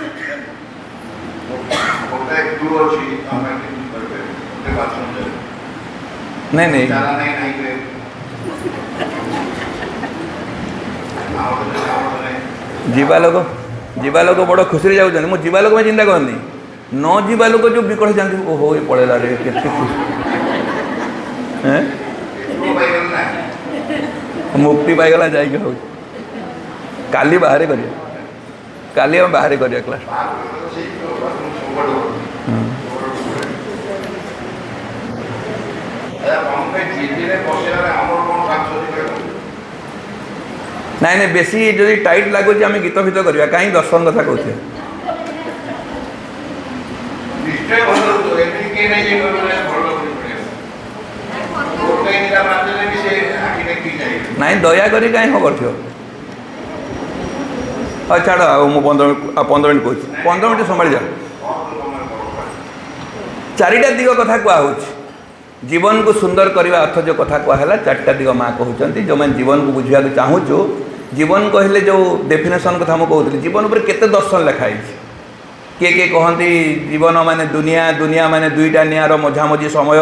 ନାଇଁ ନାଇଁ ଯିବା ଲୋକ ବଡ଼ ଖୁସିରେ ଯାଉଛନ୍ତି। ମୁଁ ଯିବା ଲୋକ ପାଇଁ ଚିନ୍ତା କରନି, ନ ଯିବା ଲୋକ ଯେଉଁ ବିକଳ ଯାଆନ୍ତି, ଓହୋ ଏ ପଳେଇଲା ରେ, କେତେ ଖୁସି, ମୁକ୍ତି ପାଇଗଲା ଯାଇକି ହେଉଛି। କାଲି ବାହାରେ କରିବା, କାଲି ଆମେ ବାହାରେ କରିବା କ୍ଲାସ୍। ନାଇଁ ନାଇଁ ବେଶୀ ଯଦି ଟାଇଟ୍ ଲାଗୁଛି ଆମେ ଗୀତ ଫିତ କରିବା, କାହିଁ ଦର୍ଶନ କଥା କହୁଛେ। ନାଇଁ ଦୟାକରି କାହିଁ ଖବର ଥିବ। ହଉ ଛାଡ଼, ଆଉ ମୁଁ 15 ମିନିଟ୍ କହୁଛି, 15 ମିନିଟ୍ ସମ୍ଭାଳି ଯାଅ। ଚାରିଟା ଦିଗ କଥା କୁହାହେଉଛି। ଜୀବନକୁ ସୁନ୍ଦର କରିବା ଅର୍ଥ ଯେଉଁ କଥା କୁହାହେଲା, ଚାରିଟା ଦିଗ ମା କହୁଛନ୍ତି। ଯେଉଁମାନେ ଜୀବନକୁ ବୁଝିବାକୁ ଚାହୁଁଛୁ, ଜୀବନ କହିଲେ ଯେଉଁ ଡେଫିନେସନ୍ କଥା ମୁଁ କହୁଥିଲି, ଜୀବନ ଉପରେ କେତେ ଦର୍ଶନ ଲେଖା ହେଇଛି। କିଏ କିଏ କହନ୍ତି ଜୀବନ ମାନେ ଦୁନିଆ, ଦୁନିଆ ମାନେ ଦୁଇଟା ନିଆଁର ମଝାମଝି ସମୟ।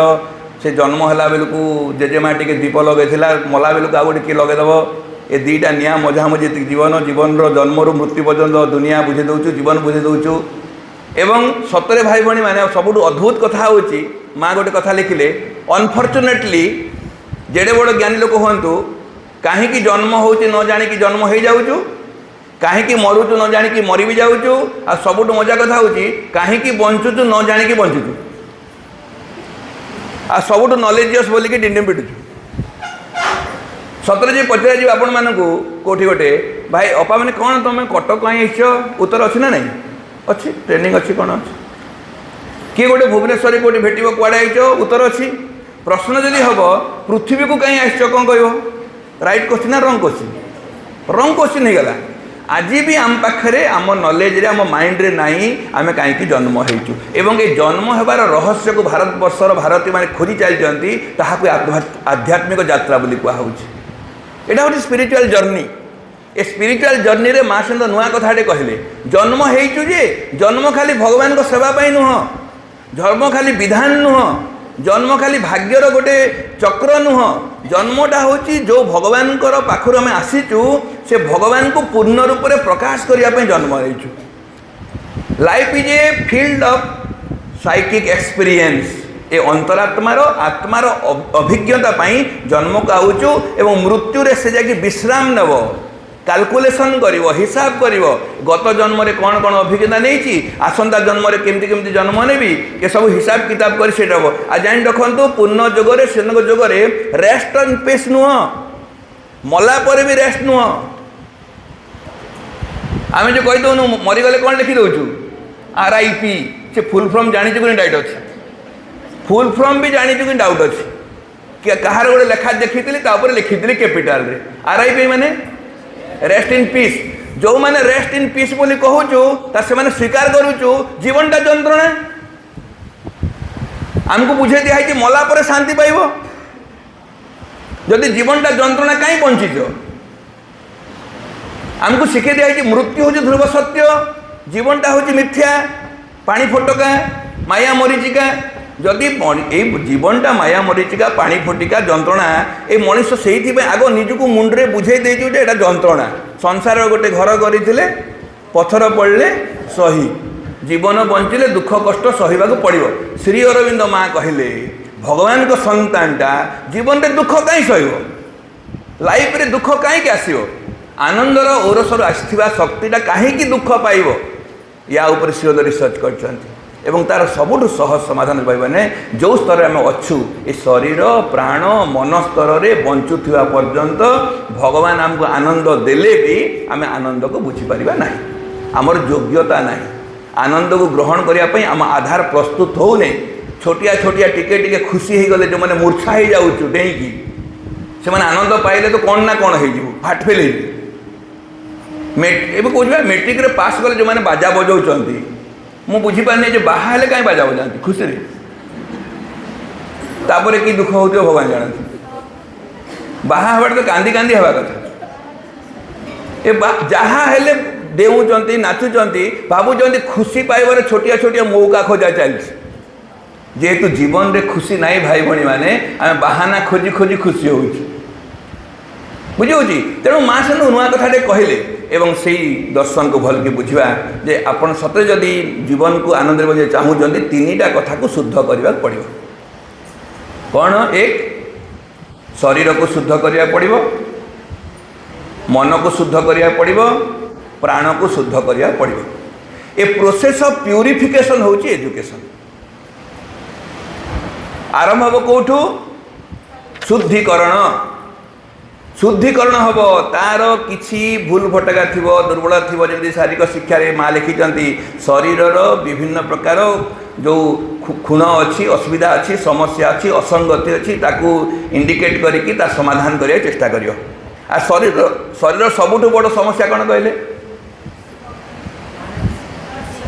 ସେ ଜନ୍ମ ହେଲା ବେଳକୁ ଜେଜେମା ଟିକେ ଦୀପ ଲଗାଇଥିଲା, ମଲା ବେଳକୁ ଆଉ ଗୋଟେ କିଏ ଲଗାଇଦେବ। ଏ ଦୁଇଟା ନିଆଁ ମଝାମଝି ଜୀବନ, ଜୀବନର ଜନ୍ମରୁ ମୃତ୍ୟୁ ପର୍ଯ୍ୟନ୍ତ ଦୁନିଆ ବୁଝେଇ ଦେଉଛୁ, ଜୀବନ ବୁଝେଇ ଦେଉଛୁ। ଏବଂ ସତରେ ଭାଇ ଭଉଣୀ ମାନେ ସବୁଠୁ ଅଦ୍ଭୁତ କଥା ହେଉଛି, ମା ଗୋଟେ କଥା ଲେଖିଲେ, ଅନଫର୍ଚୁନେଟଲି ଯେଡ଼େ ବଡ଼ ଜ୍ଞାନୀ ଲୋକ ହୁଅନ୍ତୁ, କାହିଁକି ଜନ୍ମ ହେଉଛି ନ ଜାଣିକି ଜନ୍ମ ହେଇଯାଉଛୁ, କାହିଁକି ମରୁଛୁ ନ ଜାଣିକି ମରି ବି ଯାଉଛୁ, ଆଉ ସବୁଠୁ ମଜା କଥା ହେଉଛି କାହିଁକି ବଞ୍ଚୁଛୁ ନ ଜାଣିକି ବଞ୍ଚୁଛୁ, ଆଉ ସବୁଠୁ ନଲେଜିୟସ୍ ବୋଲିକି ଡିଣ୍ଡିମ୍ ପିଟୁଛୁ। ସତରେ ଯେ ପଚରାଯିବ ଆପଣମାନଙ୍କୁ କେଉଁଠି ଗୋଟେ, ଭାଇ ଅପା ମାନେ କ'ଣ ତୁମେ କଟକ କାହିଁ ଆସିଛ, ଉତ୍ତର ଅଛି ନା ନାହିଁ? ଅଛି, ଟ୍ରେନିଂ ଅଛି, କ'ଣ ଅଛି। କିଏ ଗୋଟେ ଭୁବନେଶ୍ୱରରେ କେଉଁଠି ଭେଟିବ, କୁଆଡ଼େ ଆସିଛ, ଉତ୍ତର ଅଛି। ପ୍ରଶ୍ନ ଯଦି ହେବ ପୃଥିବୀକୁ କାହିଁ ଆସିଛ, କ'ଣ କହିବ? ରାଇଟ୍ କୋଶ୍ଚିନ୍ ନା ରଙ୍ଗ କୋଶ୍ଚିନ୍? ରଙ୍ଗ କୋଶ୍ଚିନ୍ ହେଇଗଲା। ଆଜି ବି ଆମ ପାଖରେ, ଆମ ନଲେଜରେ, ଆମ ମାଇଣ୍ଡରେ ନାହିଁ ଆମେ କାହିଁକି ଜନ୍ମ ହେଇଛୁ। ଏବଂ ଏ ଜନ୍ମ ହେବାର ରହସ୍ୟକୁ ଭାରତବର୍ଷର ଭାରତୀୟମାନେ ଖୋଜି ଚାଲିଛନ୍ତି, ତାହାକୁ ଆଧ୍ୟାତ୍ମିକ ଯାତ୍ରା ବୋଲି କୁହାହେଉଛି। ଏଇଟା ହେଉଛି ସ୍ପିରିଚୁଆଲ୍ ଜର୍ଣ୍ଣି। ଏ ସ୍ପିରିଚୁଆଲ୍ ଜର୍ଣ୍ଣିରେ ମା ସେମିତି ନୂଆ କଥାଟେ କହିଲେ, ଜନ୍ମ ହେଇଛୁ ଯେ ଜନ୍ମ ଖାଲି ଭଗବାନଙ୍କ ସେବା ପାଇଁ ନୁହଁ, ଜନ୍ମ ଖାଲି ବିଧାନ ନୁହଁ, ଜନ୍ମ ଖାଲି ଭାଗ୍ୟର ଗୋଟେ ଚକ୍ର ନୁହଁ। ଜନ୍ମଟା ହେଉଛି ଯେଉଁ ଭଗବାନଙ୍କର ପାଖରୁ ଆମେ ଆସିଛୁ, ସେ ଭଗବାନଙ୍କୁ ପୂର୍ଣ୍ଣ ରୂପରେ ପ୍ରକାଶ କରିବା ପାଇଁ ଜନ୍ମ ହେଇଛୁ। Life is a field of psychic experience. ଏ ଅନ୍ତରାତ୍ମାର ଆତ୍ମାର ଅଭିଜ୍ଞତା ପାଇଁ ଜନ୍ମକୁ ଆଉଛୁ ଏବଂ ମୃତ୍ୟୁରେ ସେ ଯାଇକି ବିଶ୍ରାମ ନେବ, କାଲକୁଲେସନ୍ କରିବ, ହିସାବ କରିବ, ଗତ ଜନ୍ମରେ କ'ଣ କ'ଣ ଅଭିଜ୍ଞତା ନେଇଛି, ଆସନ୍ତା ଜନ୍ମରେ କେମିତି କେମିତି ଜନ୍ମ ନେବି, ଏସବୁ ହିସାବ କିତାବ କରି ସେଇଟା ହେବ। ଆଉ ଜାଣି ରଖନ୍ତୁ, ପୂର୍ଣ୍ଣ ଯୋଗରେ ସେନକ ଯୋଗରେ ରେଷ୍ଟ ଅନ୍ ପିସ୍ ନୁହଁ, ମଲା ପରେ ବି ରେଷ୍ଟ ନୁହଁ। ଆମେ ଯେଉଁ କହିଦେଉନୁ ମରିଗଲେ କ'ଣ ଲେଖିଦେଉଛୁ, RIP, से फुल फॉर्म जानी कि डाउट अच्छे फुल फॉर्म भी जानी कि डाउट अच्छे कि कहार गोटे लेखा देखी लिखी कैपिटाल रे RIP माने रेस्ट इन पीस जो मैंने रेस्ट इन पीस बोली कहूचु से स्वीकार करुचु जीवनटा जंत्रणा आमको बुझे दिया कि मला पर शांति पाइब जदि जीवनटा जंत्रणा कहीं बंचिच आमको शिखे दिया कि मृत्यु हूँ ध्रुव सत्य जीवनटा हूँ मिथ्या पानी फटका माया मरीचिका जदि जीवनटा माया मरीचिका पानी फटिका जंत्रणा ये मनीष से आग निजक मुंडे बुझे देचु जे एटा जंत्रणा संसार गोटे घर करते पथर पड़े सही जीवन बंचिले दुख कष्ट सहवाक पड़ो श्री अरविंद माँ कहले भगवान को संतानटा जीवन में दुख कहीं सह लाइफ रे दुख कहीं आसो आनंदर औरसर आसवा शक्तिटा कहीं दुख पाइब या ऊपर श्रीद रिसर्च कर तार सबुठ सहज समाधान पाइबाने जो स्तर में अच्छु ये शरीर प्राण मन स्तर में बंचुवा पर्यंत भगवान आमको आनंद देले भी आम आनंद को बुझीपार ना आमर योग्यता ना आनंद को ग्रहण करने आम आधार प्रस्तुत होने छोटिया छोटिया टिके टिके खुशी हो गले जो मैंने मूर्छा हो जाऊँ डेईकी से आनंद पाइले तो कौन ना कौन हो हार्टफेल हो कह मेट्रिक रे पास कले जो मैंने बाजा बजाऊँ मु बुझीपारे जो बाहर कहीं बाजा बजाती खुशी तापर कि दुख हो भगवान जानते बाहा हवा तो कांदी कांदी हवा कथा जहाँ हेले डेऊँच नाचुंट भावुंट खुशी पाइबार छोटिया छोटिया मौका खोजा चलती जेहेतु जीवन रे खुशी नाई भाई भाई मैंने आम बाहाना खोजी खोजी खुशी हो बुझे तेणु माँ से नुआ कथाटे कहले एवं से दर्शन को भल के बुझा जे आपण सतरे जदि जीवन को आनंद बजे चाहूँगी तीनटा कथा को शुद्ध करने पड़ो कौन एक शरीर को शुद्ध करने पड़ो मन को शुद्ध करने पड़ो प्राण को शुद्ध करने पड़ो ए प्रोसेस ऑफ प्यूरिफिकेशन होची एजुकेशन आरंभ हम कौटू शुद्धिकरण हम तार किसी भूल भटका थी दुर्बल थी जमी शारीरिक शिक्षा माँ लिखिं शरीरर विभिन्न प्रकार जो खुण अच्छी असुविधा अच्छी समस्या अच्छी असंगति अच्छी ताकू इंडिकेट करके समाधान करने चेष्टा करियो आ शरीर सबुठ बड़ समस्या कौन कहले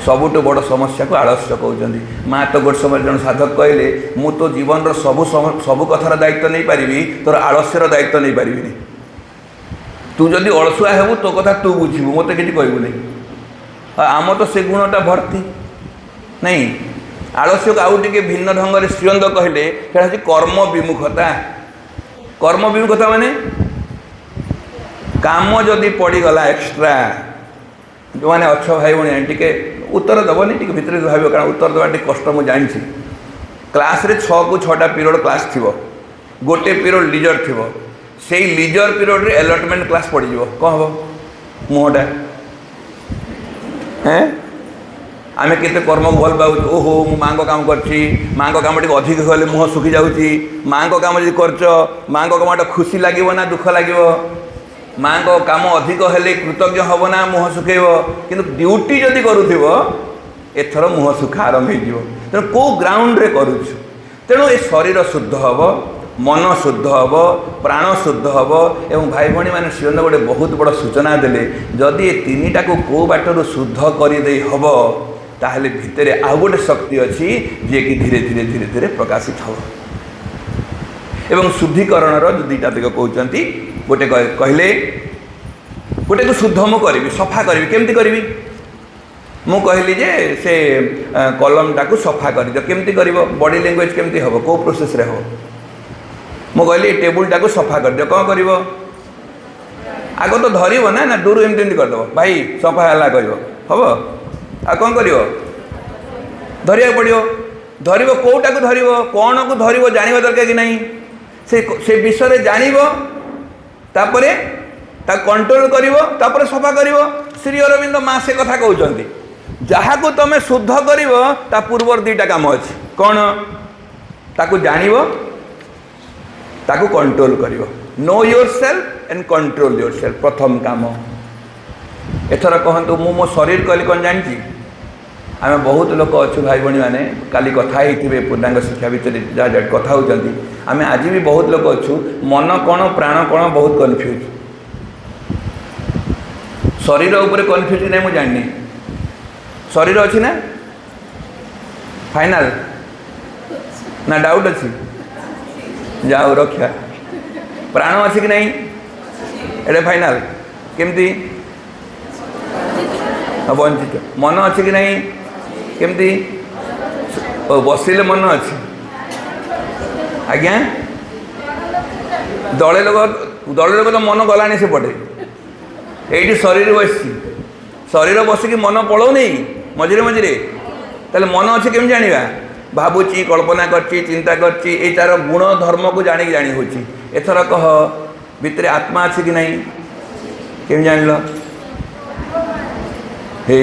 सबुठ बड़ समस्या को आलस्य कहते माँ तो गोटे समय जन साधक कहले मु तो जीवन सबू कथार दायित्व नहीं पारि तोर आलस्यर दायित्व नहीं पारि तू जदि अलसुआ हेबू तो कथा तू बुझू मत कि कहबू नहीं आम तो से गुणटा भर्ती नहीं आलस्य को आउ टे भिन्न ढंग से श्रीअंद कहले कर्म विमुखता माने काम जदि पड़गला एक्सट्रा जो मैंने अच्छ भाई भाई टे उत्तर दबनी टे भितर भाव कारण उत्तर देवा कष्ट मुझे जानी क्लास रे 6 को 6टा पीरियड क्लास थी गोटे पीरियड लीजर थी से लीजर पीरियड रे अलॉटमेंट क्लास पड़ जाव कौन हम मुहटा हैं आम के कर्म को भल पाऊँ ओहो मु माँ को काम करची माँ को काम टे अधिक गले मुह सुखी जाऊँगी माँ को काम जी कर माँ को काम खुशी लगे ना दुख लगे माँ को काम अधिक हेले कृतज्ञ हम ना मुह सुखेब कि ड्यूटी जदि करूब एथर मुह सुखा आरंभ हो तेणु कौ ग्राउंड रे करुछु तेणु ए शरीर शुद्ध हम मन शुद्ध हम प्राण शुद्ध हम एवं भाई भाई मैंने श्रीअंद गोटे बहुत बड़ सूचना देले जदि ये तीनटा को कौ बाटर शुद्ध करदे हम ताहले भितर आउ गोटे शक्ति अच्छी जे कि धीरे धीरे धीरे धीरे प्रकाशित हो एवं शुद्धिकरण जो दुईटा दिग कहते गोटे कहले गोटे को शुद्ध मु करी सफा करी केमती करी मु कहली जे से कलमटा को सफा कर दियो केमती कर बॉडी लैंग्वेज केमती हम कौ प्रोसेस रे हो मु कहली टेबुलटा को सफा कर दियो कौन कर आग तो धरब ना ना दूर एमती एमती करदेव भाई सफा है कह हम आ कौन कर धरिया पड़ो धरब कौटा को धरब कौन को धरब जानवा दरकार कि नहीं से विषय जानव तापर कंट्रोल कर सफा कर श्री अरविंद माँ से कथा कहते जहाँ को तुम शुद्ध कर पूर्वर दुईटा काम अच्छे कौन ताकू जानव ताकू कंट्रोल कर know your self and control your self प्रथम काम एथर कहतु मो शरीर कहली कौन जानी आम बहुत लोक अच्छु भाई भाई मैंने काली कथा ही पूर्णांग शिक्षा भितर जहाँ कथा होती आम आज भी बहुत लोक अच्छु मन कौन प्राण कौन बहुत कन्फ्यूज शरीर उपर कन्फ्यूज नहीं मुझे जानी शरीर अच्छी ना फाइनाल ना डाउट अच्छी जाओ रक्षा प्राण अच्छी कि नहीं एटे फाइनाल केमती वंचित मन अच्छी कि नहीं केमती बसिले मन अच्छी आज्ञा दले लोग तो मन गलानी से पटे ये शरीर बस शरीर बसिक मन पड़ो नहीं मझे मझे ताले मन अच्छे केम जाना भावुची कल्पना करची चिंता करची ये तार गुण धर्म को जाणी जानी होची एथर कह भितर आत्मा अच्छी कि नहीं केम जान हे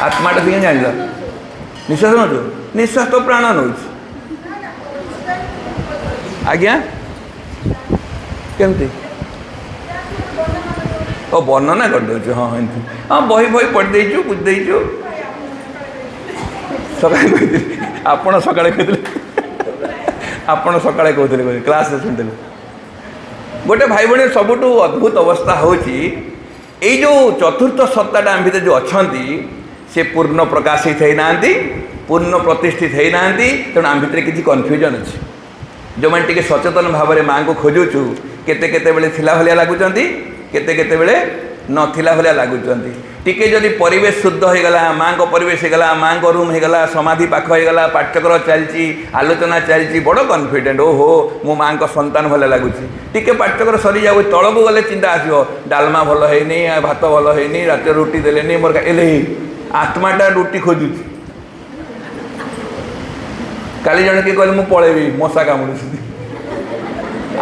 आत्माटा केम जान निश्वास नौ निश्वास तो प्राण नौ आज्ञा केमती ओ वर्णना कर दे हाँ एमती हाँ बही बही पढ़ी देचु बुझीदेचु सकाଳେ କହିଥିଲେ ଆପଣ ସକାଳେ କହିଥିଲେ ଆପଣ ସକାଳେ କହୁଥିଲେ କ୍ଲାସ୍ରେ ଶୁଣିଥିଲେ ଗୋଟେ ଭାଇ ଭଉଣୀ ସବୁଠୁ ଅଦ୍ଭୁତ ଅବସ୍ଥା ହେଉଛି ଏଇ ଯେଉଁ ଚତୁର୍ଥ ସତ୍ତାଟା ଆମ ଭିତରେ ଯେଉଁ ଅଛନ୍ତି ସେ ପୂର୍ଣ୍ଣ ପ୍ରକାଶିତ ହେଇନାହାନ୍ତି ପୂର୍ଣ୍ଣ ପ୍ରତିଷ୍ଠିତ ହେଇନାହାନ୍ତି ତେଣୁ ଆମ ଭିତରେ କିଛି କନଫ୍ୟୁଜନ୍ ଅଛି ଯେଉଁମାନେ ଟିକେ ସଚେତନ ଭାବରେ ମାଆଙ୍କୁ ଖୋଜୁଛୁ କେତେବେଳେ ଥିଲା ଭଳିଆ ଲାଗୁଛନ୍ତି କେତେବେଳେ नथिला भलिया लगुचंती टिके जदि परिवेश शुद्ध हो गला माँ को परिवेश हो गला माँ को रूम हो गला समाधि पाख हो गला पाठ्यक्रम चलती आलोचना चलती बड़ कॉन्फिडेंट ओहो मो माँ को संतान भले लगुच टिके पाठ्यक्रम सरी जाऊ तलक गले चिंता आसो डालमा भल है भात भल है रात रुटी देले मोर एले आत्माटा रुटी खोजु काली जन किए कहले मु पळेबी मशा कामुड़ी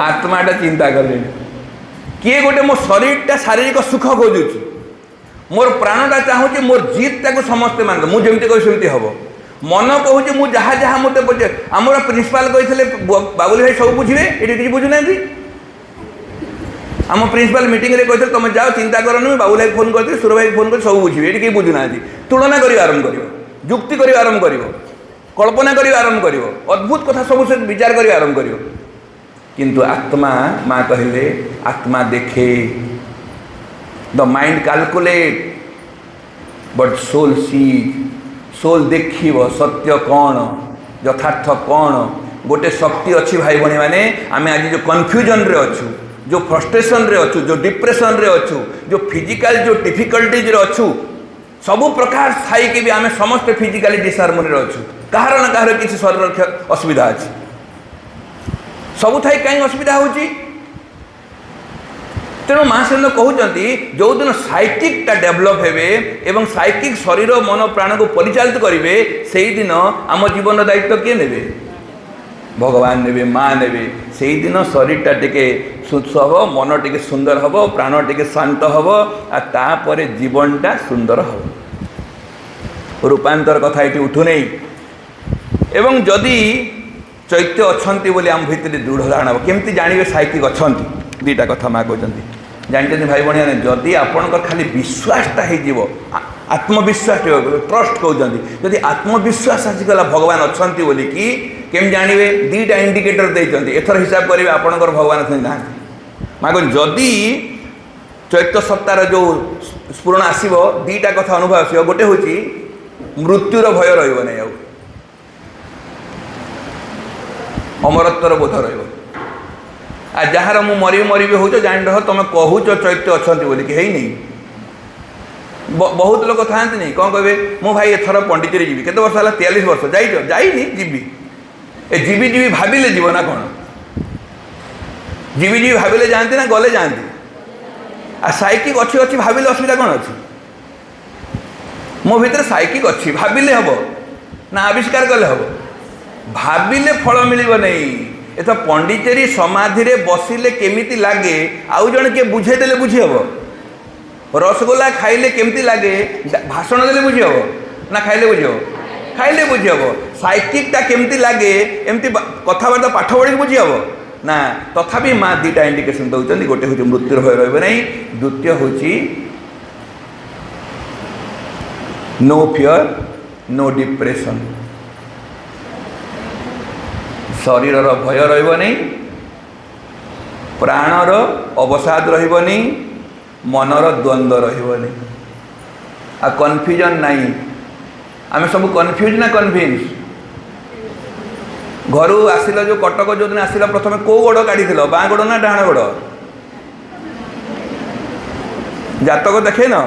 आत्माटा चिंता कले किए गोटे मो शरीरटा शारीरिक सुख खोजुची मोर प्राणटा चाहूँ मोर जीतटा को समस्ते मान मुझे कह सेमती हम मन कहूँ मुझे जहाँ जहाँ मत पचे आमर प्रिंसिपाल कही बाबुली भाई सब बुझे ये किसी बुझुना आम प्रिंसिपाल मीटिंग रे कहते तुम जाओ चिंता कर बाबुल भाई फोन करते सुर भाई फोन कर सब बुझे ये कहीं बुझुना तुलना कर आरंभ कर जुक्ति कर आरंभ कर कल्पना कर आरंभ कर अद्भुत कथा सब से विचार कर आरंभ कर किंतु आत्मा माँ कहले आत्मा देखे the mind calculate but soul sees soul देखिव सत्य कौन यथार्थ कौन गोटे शक्ति अच्छी भाई भणी मैंने आम आज जो कन्फ्यूजन रे अच्छु जो फ्रस्ट्रेशन रे अच्छु जो डिप्रेशन रे अच्छु जो फिजिकल जो डिफिकल्टीज रे अच्छु सबु प्रकार थाई कि भी आम समस्त फिजिकली डिसहार्मोनी रे अच्छु कहार ना कहार किसी शरीर असुविधा अच्छी सबु थाई कहीं असुविधा होची तेणु माँ से कहते जो दिन साइकिकटा डेभलप हेबे एवं साइकिक शरीर मन प्राण को परिचालित करेंगे से दिन आम जीवन दायित्व किए ने भगवान ने माँ ने से दिन शरीरटा टिके सुस्थ हम मन टिके सुंदर हम प्राण टिके शांत हम आपर जीवनटा सुंदर हम रूपांतर कथा ये उठू नहीं एवं जदि चैत्य अच्छी बोली आम भितर दृढ़ धारणा केमती जानवे साइकिक अच्छा दीटा कथा माँ कहते जानते भाई भाई मैंने जदि आपणकर खाली विश्वासटा हो आत्मविश्वास ट्रस्ट कहते जदि आत्मविश्वास आसीगला भगवान अच्छा बोलिकी केम जानवे दीटा इंडिकेटर देते एथर हिसाब करेंगे आपणकर भगवान ना माँ कह जदि चैत्य सत्तार जो स्फुरण आसो दीटा कथा अनुभव आस गोटे हूँ मृत्युर भय रही आ अमरत्वर बोध रहा जार मु मरी मरी हो जान रह तुम कहूच चैत्य अच्छा बोलिक है नहीं बहुत लोग था नहीं कौन कहे मु भाई एथर पंडिचेरी जी केते वर्ष है 43 वर्ष जाइनी जीवी ए जीवी जीवी भाविले जीव ना कौन जीवी जीवी भाविले जाती ना गले जाती आ साइकिक अच्छी अच्छी भाविले असुविधा कौन अच्छी मो भीतर साइकिक अच्छी भाविले हम ना आविष्कार कले हम भाविले फल मिलिबो नहीं एत पंडिचेरी समाधि रे बसिले केमिति लागे आउ जण के बुझे देले बुझी हबो रसगोल्ला खाइले केमिति लागे भाषण देले बुझी हबो ना खाइले बुझी हबो खाइले बुझी हबो साइकिकटा केमिति लागे एमति कथाबार्ता पाठ पढ़ी बुझी हबो ना तथापि माँ दीटा इंडिकेशन दौरान गोटे हूँ मृत्यु भय रही नहीं द्वितीय हूँ नो फियर नो डिप्रेशन, शरीर भय रही, प्राणर अवसाद रही, मनर द्वंद्व रही, आ कन्फ्यूजन नहीं। आम सब कन्फ्यूज ना कन्भिन्स। घर आसिल जो कटक जो दिन आसिल प्रथम कौ गोड़ काढ़ी बाँ गोड़ ना डाण गोड़? जातक देखे न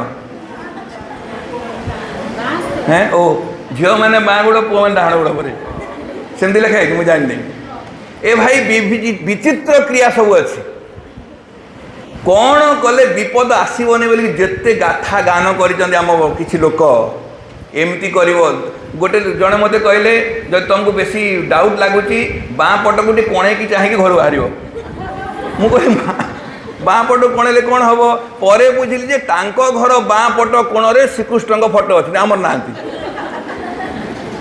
हैं ओ झील मैंने बाँ गोड़ पुआ मैंने डाण गोड़ पर सेमती लिखा है मुझे जानी। ए भाई विचित्र क्रिया सब अच्छी। कौन कले विपद आसबनी बोली जिते गाथा गान कर किसी लोक एमती कर गोटे जड़े मत कहले जब तुमको बेसी डाउट लगुच बाँ पट गोटे कणे चाहिए घर बाहर मुझे बाँ पट कणेले कौन हम पर बुझिली जे तांको घर बाँ पट कोणे श्रीकृष्ण फोटो अच्छी आमर ना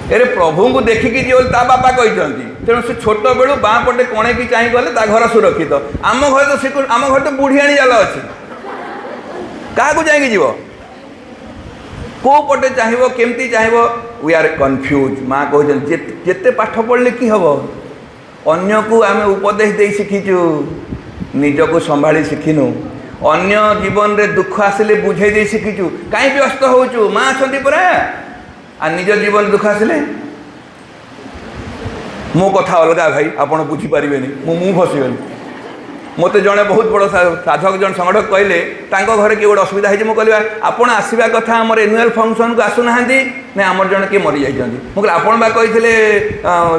अरे प्रभु को देखिकी जी ता बापा कहते तेणु से छोट बेलू बाँ पटे कणे की चाह गले घर सुरक्षित। आम घर तो श्रीकृष्ण आम घर तो बुढ़ियाणी जाल अच्छी क्या जाकि जीव कौ पटे चाहब केमती चाहब वी आर कन्फ्यूज। माँ कहते जिते पाठ पढ़ले कि हम अन्य को आम उपदेश दे शिखीचु निजक संभाली शिखिनु अन्य जीवन रे दुख आसिले बुझे दे शिखीचु कहीं व्यस्त होचु माँ अच्छा परा आ निज जीवन दुख आसिले मो कथा अलग भाई आपड़ बुझीपारे मुँह फसगली मत जड़े बहुत बड़ साधक जन संगठक कहले घरे किए गोटे असुविधा है कहली आपड़ आसवा कथा आम एनुआल फंक्शन को आसुना ना आमर जन किए मरी जाइए मुझे आपड़ बा कही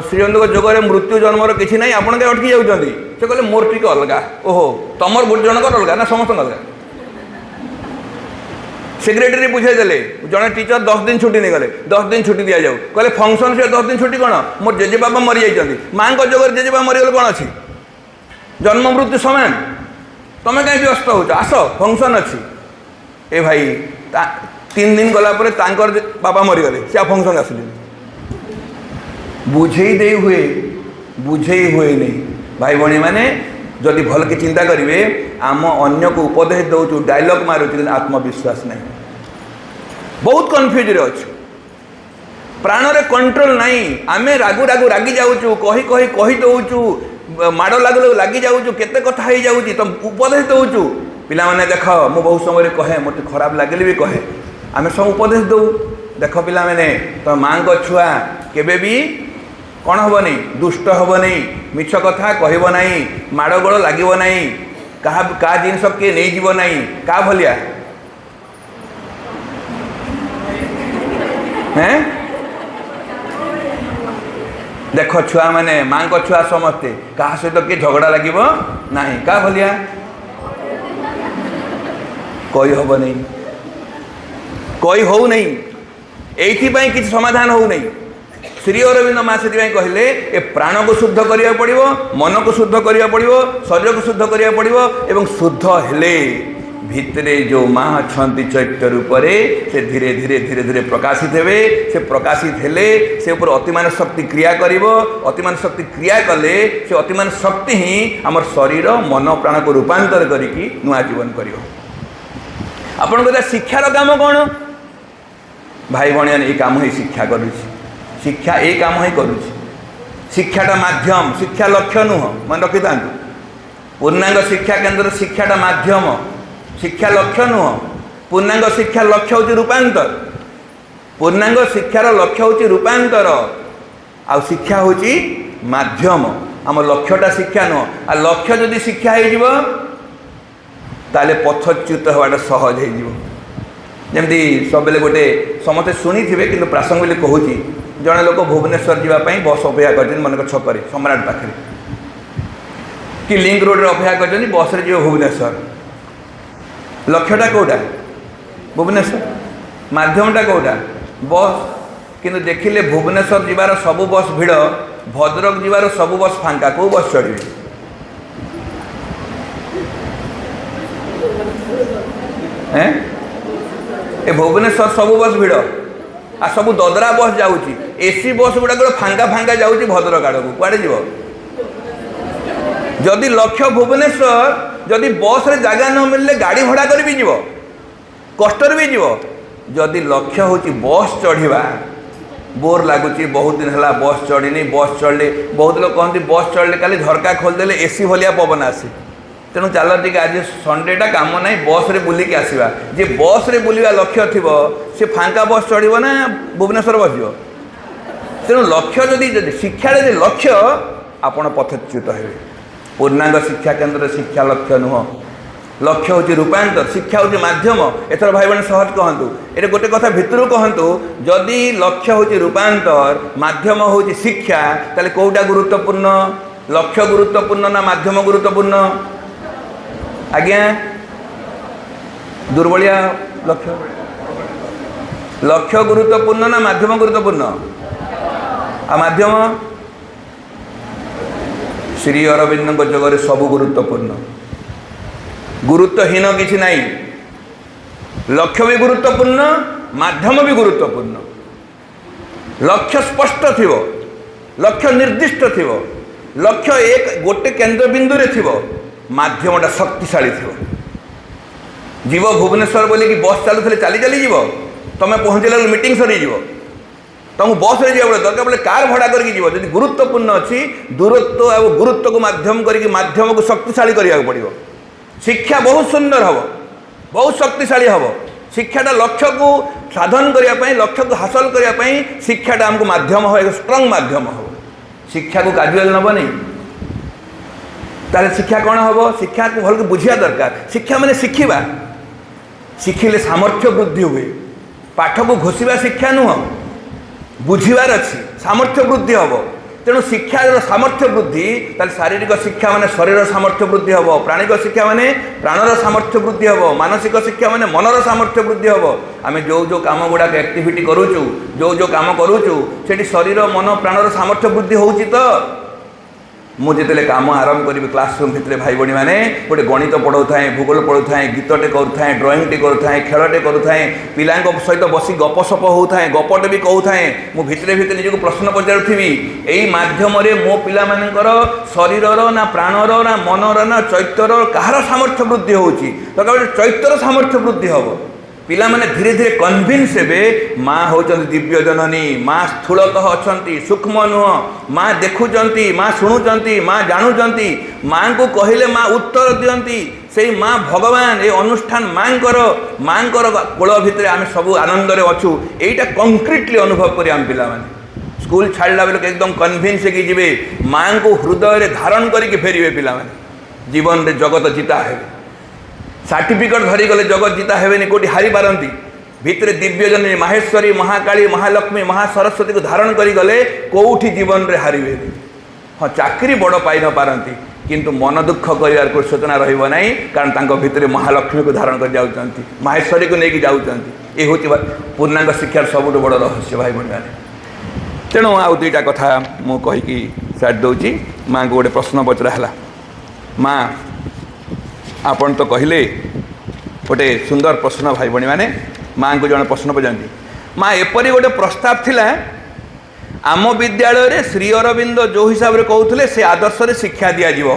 श्रीजंत जोगर मृत्यु जन्मर किसी ना आपड़ क्या अटकी जाऊँगी से कहले मोर टी अलग ओहो तुम गोटे जनकर अलग ना समस्त अलग। सेक्रेटरी बुझेदेले जड़े टीचर 10 दिन छुट्टी नहीं गले 10 दिन छुट्टी दि जाऊ कहले फंक्शन से 10 दिन छुट्टी कौन मोर जेजे बाबा मरी जाइए माँ जोगर जेजे बाबा मरीगले कौन अच्छी जन्म मृत्यु समान तुम कहीं व्यस्त हो आस फंक्शन अच्छी। ए भाई 3 दिन गलापर बाबा मरीगले से फंक्शन आसिले बुझे हुए नहीं। भाई भाई मैंने जदि भल की चिंता करेंगे आम अन्य को उपदेश दौचु डायलॉग मारुचु आत्मविश्वास नहीं बहुत कन्फ्यूज रे अच्छु प्राण रे कंट्रोल नहीं आम रागु रागी जाऊँ कही दौचु माड़ लगी जाऊँ केते कथा हो जाऊँ तुम उपदेश दौचु पिला माने देख मु बहुत समय कहे मत खराब लगे भी कहे आम सब उपदेश दौ देख पिला माने तो माँ को छुआ केबे भी कौन हेनी दुष्ट हेनी मिछ कथा कहब ना माड़गोड़ लगे ना क्या जिनस किए नहीं जीव ना क्या भलिया हैं देख छुआ मैंने माँ को छुआ समस्ते क्या सहित किए झगड़ा लगे ना क्या भलिया कही हम नहीं कही हो नहीं ये किसी समाधान हो नहीं। श्री अरविंद माँ से कहले ए प्राण को शुद्ध करिया पड़िबो मन को शुद्ध करिया पड़िबो शरीर को शुद्ध करिया पड़िबो एवं शुद्ध हेले भितरे जो माँ छंती चैत्य रूप से धीरे धीरे धीरे धीरे प्रकाशित हेबे से प्रकाशित हेले से ऊपर अतिमान शक्ति क्रिया करिबो अतिमान शक्ति क्रिया कले से अतिमान शक्ति ही आमर शरीर मन प्राण को रूपांतर करिकी नुआ जीवन करियो। आपण को शिक्षार काम कौन भाई भाई ये काम ही शिक्षा करुछि शिक्षा ये काम ही करुछि शिक्षाटा माध्यम शिक्षा लक्ष्य नुह मन रखी था पूर्णांग शिक्षा केन्द्र शिक्षाटा माध्यम शिक्षा लक्ष्य नुह पूर्णांग शिक्षा लक्ष्य हूँ रूपांतर पूर्णांग शिक्षार लक्ष्य हूँ रूपांतर आ शिक्षा हूँ माध्यम आम लक्ष्यटा शिक्षा नुह आ लक्ष्य जदि शिक्षा हो ताले पथच्युत हवाटा सहज हो जमती सब गोटे समस्ते शुणी थे कि प्रासंगिक कहूँ जड़े लोक भुवनेश्वर जावाई बस अपेक्षा कर मन छक सम्राट पाखे कि लिंक रोड रे अपेक्षा कर बस रे जीव भुवनेश्वर लक्ष्यटा कौटा भुवनेश्वर मध्यमटा कौटा बस किंतु देखिले भुवनेश्वर जीवार सबू बस भिड़ भद्रक जीवार सबू बस फांका कौ बस चढ़े ए भुवनेश्वर सबू बस भिड़ आ सब ददरा बस जाऊँगी एसी बस गुड़ाक फांका फांका जाऊँगी भद्रक आड़ को कड़े जीव जदि लक्ष्य भुवनेश्वर जदि बस रे जगह न मिलले गाड़ी भड़ा कर भी जीव कष्टर भी जीव जदि लक्ष्य हूँ बस चढ़ा बोर लगुच बहुत दिन है बस चढ़नी बस चढ़ले बहुत लोग कहते बस चढ़ले खाली झरका खोलदेले एसी भलिया पवन आसे तेणु चल टी आज संडेटा कम ना बस रे बुलिक आसवा जे बस रे बुलवा लक्ष्य थी सी फांका बस चढ़ ना भुवनेश्वर बस तेणु लक्ष्य जदि शिक्षा लक्ष्य आपण पथच्युत हे पूर्णांग शिक्षा केन्द्र शिक्षा लक्ष्य नुह लक्ष्य हूँ रूपांतर शिक्षा हूँ माध्यम एथर भाई बहन सहज कहतु ये गोटे कथा भितर कहतु जदि लक्ष्य हूँ रूपांतर माध्यम हूँ शिक्षा ताले कौटा गुरुत्वपूर्ण लक्ष्य गुरुत्वपूर्ण ना माध्यम गुरुत्वपूर्ण आज्ञा दुर्बलिया लक्ष्य लक्ष्य गुरुत्वपूर्ण ना माध्यम गुरुत्वपूर्ण आ माध्यम श्री अरविंद जगह सबू गुरुत्वपूर्ण गुरुत्वहीन किसी नहीं लक्ष्य भी गुरुत्वपूर्ण माध्यम भी गुरुत्वपूर्ण लक्ष्य स्पष्ट थी लक्ष्य निर्दिष्ट थी लक्ष्य एक गोटे केन्द्र बिंदु रे थी माध्यमटा शक्तिशाली थी जीव भुवनेश्वर बोली कि बस चलू चली चली जीव तुम पहुँचला मीटिंग सरी जीव तुमको बस रे जाए दरकार बोले कार भड़ा करके जीव यदि गुरुत्वपूर्ण अच्छी दूरत्व और गुरुत्व को माध्यम करके माध्यम को शक्तिशाली करने पड़ो शिक्षा बहुत सुंदर हम बहुत शक्तिशाली हम शिक्षाटा लक्ष्य को साधन करने लक्ष्य को हासिल करने शिक्षाटा आमको माध्यम हो एक स्ट्रंग माध्यम हो शिक्षा को काजुआल नब नहीं ताले शिक्षा कौन हम शिक्षा को भल बुझा दरकार शिक्षा माने शिखा शिखिले सामर्थ्य वृद्धि हुए पाठ को घोषिबा शिक्षा नुह बुझार अच्छी सामर्थ्य वृद्धि हम तेणु शिक्षार सामर्थ्य वृद्धि ताले शारीरिक शिक्षा माने शरीर सामर्थ्य वृद्धि हम प्राणिक शिक्षा माने प्राणर सामर्थ्य वृद्धि हम मानसिक शिक्षा माने मनर सामर्थ्य वृद्धि हम आम जो जो काम गुड़ाक एक्टिविटी करूचु जो काम करूचु से शरीर मन प्राणर सामर्थ्य वृद्धि होउची तो मु जिते काम आरंभ करी क्लासरूम भितर भाई बहनी मैंने गोटे गणित पढ़ाऊ थाए भूगोल पढ़ाऊ थाए गीतटे करुए ड्रॉइंगटे करुए खेलटे करुए पिला सहित बसी गपसप होता गपटे भी कहूए मु भितर भितर निजक प्रश्न पचारूथी यही मध्यम मो पिला मानकर शरीरर ना प्राणर ना मनर ना चैतर कहार सामर्थ्य वृद्धि होची तो चैतर सामर्थ्य वृद्धि हम पिला माने धीरे धीरे कन्भिन्स हे माँ होचंती दिव्य जननी माँ स्थूलतः अच्छी सूक्ष्म नुह माँ देखुंट माँ शुणुंट माँ जानूंट माँ को कहले माँ उत्तर दियंती से माँ भगवान ये अनुष्ठान माँकर कोल भितर आम सब आनंद अच्छु यहीटा कंक्रीटली अनुभव करें आम पिला माने स्कूल छाड़ा बेलक एकदम कन्भिन्स हो जी माँ को हृदय धारण करके फेरवे पिला माने जीवन में जगत जीता है सर्टिफिकेट धरी गले जगत जीता हेनी कौटी हारी पारती भितर दिव्य जननी माहेश्वरी महाकाली महालक्ष्मी महासरस्वती को धारण करी गले कौटी जीवन रे हारिबे हाँ चाकरी बड़ पाई न पारती किंतु मन दुख कर कोई सूचना रहिबो नहीं कारण तांको भितर महालक्ष्मी को धारण कर जाउचंती माहेश्वरी को लेकिन जाउचंती ये होची पूर्णांग शिक्षार सबुठ बड़ रहस्य भाई बहन मैंने तेणु आउ दुईटा कथा मु कहीकि साइड दउची माँ को गोटे प्रश्न पचरा है माँ आपण तो कहले गोटे सुंदर प्रश्न भाई बहनी मैंने माँ को जन प्रश्न पचारती माँ एपरी गोटे प्रस्ताव थिला आम विद्यालय रे श्री अरविंद जो हिसाब से कहते से आदर्श रे शिक्षा दिज्व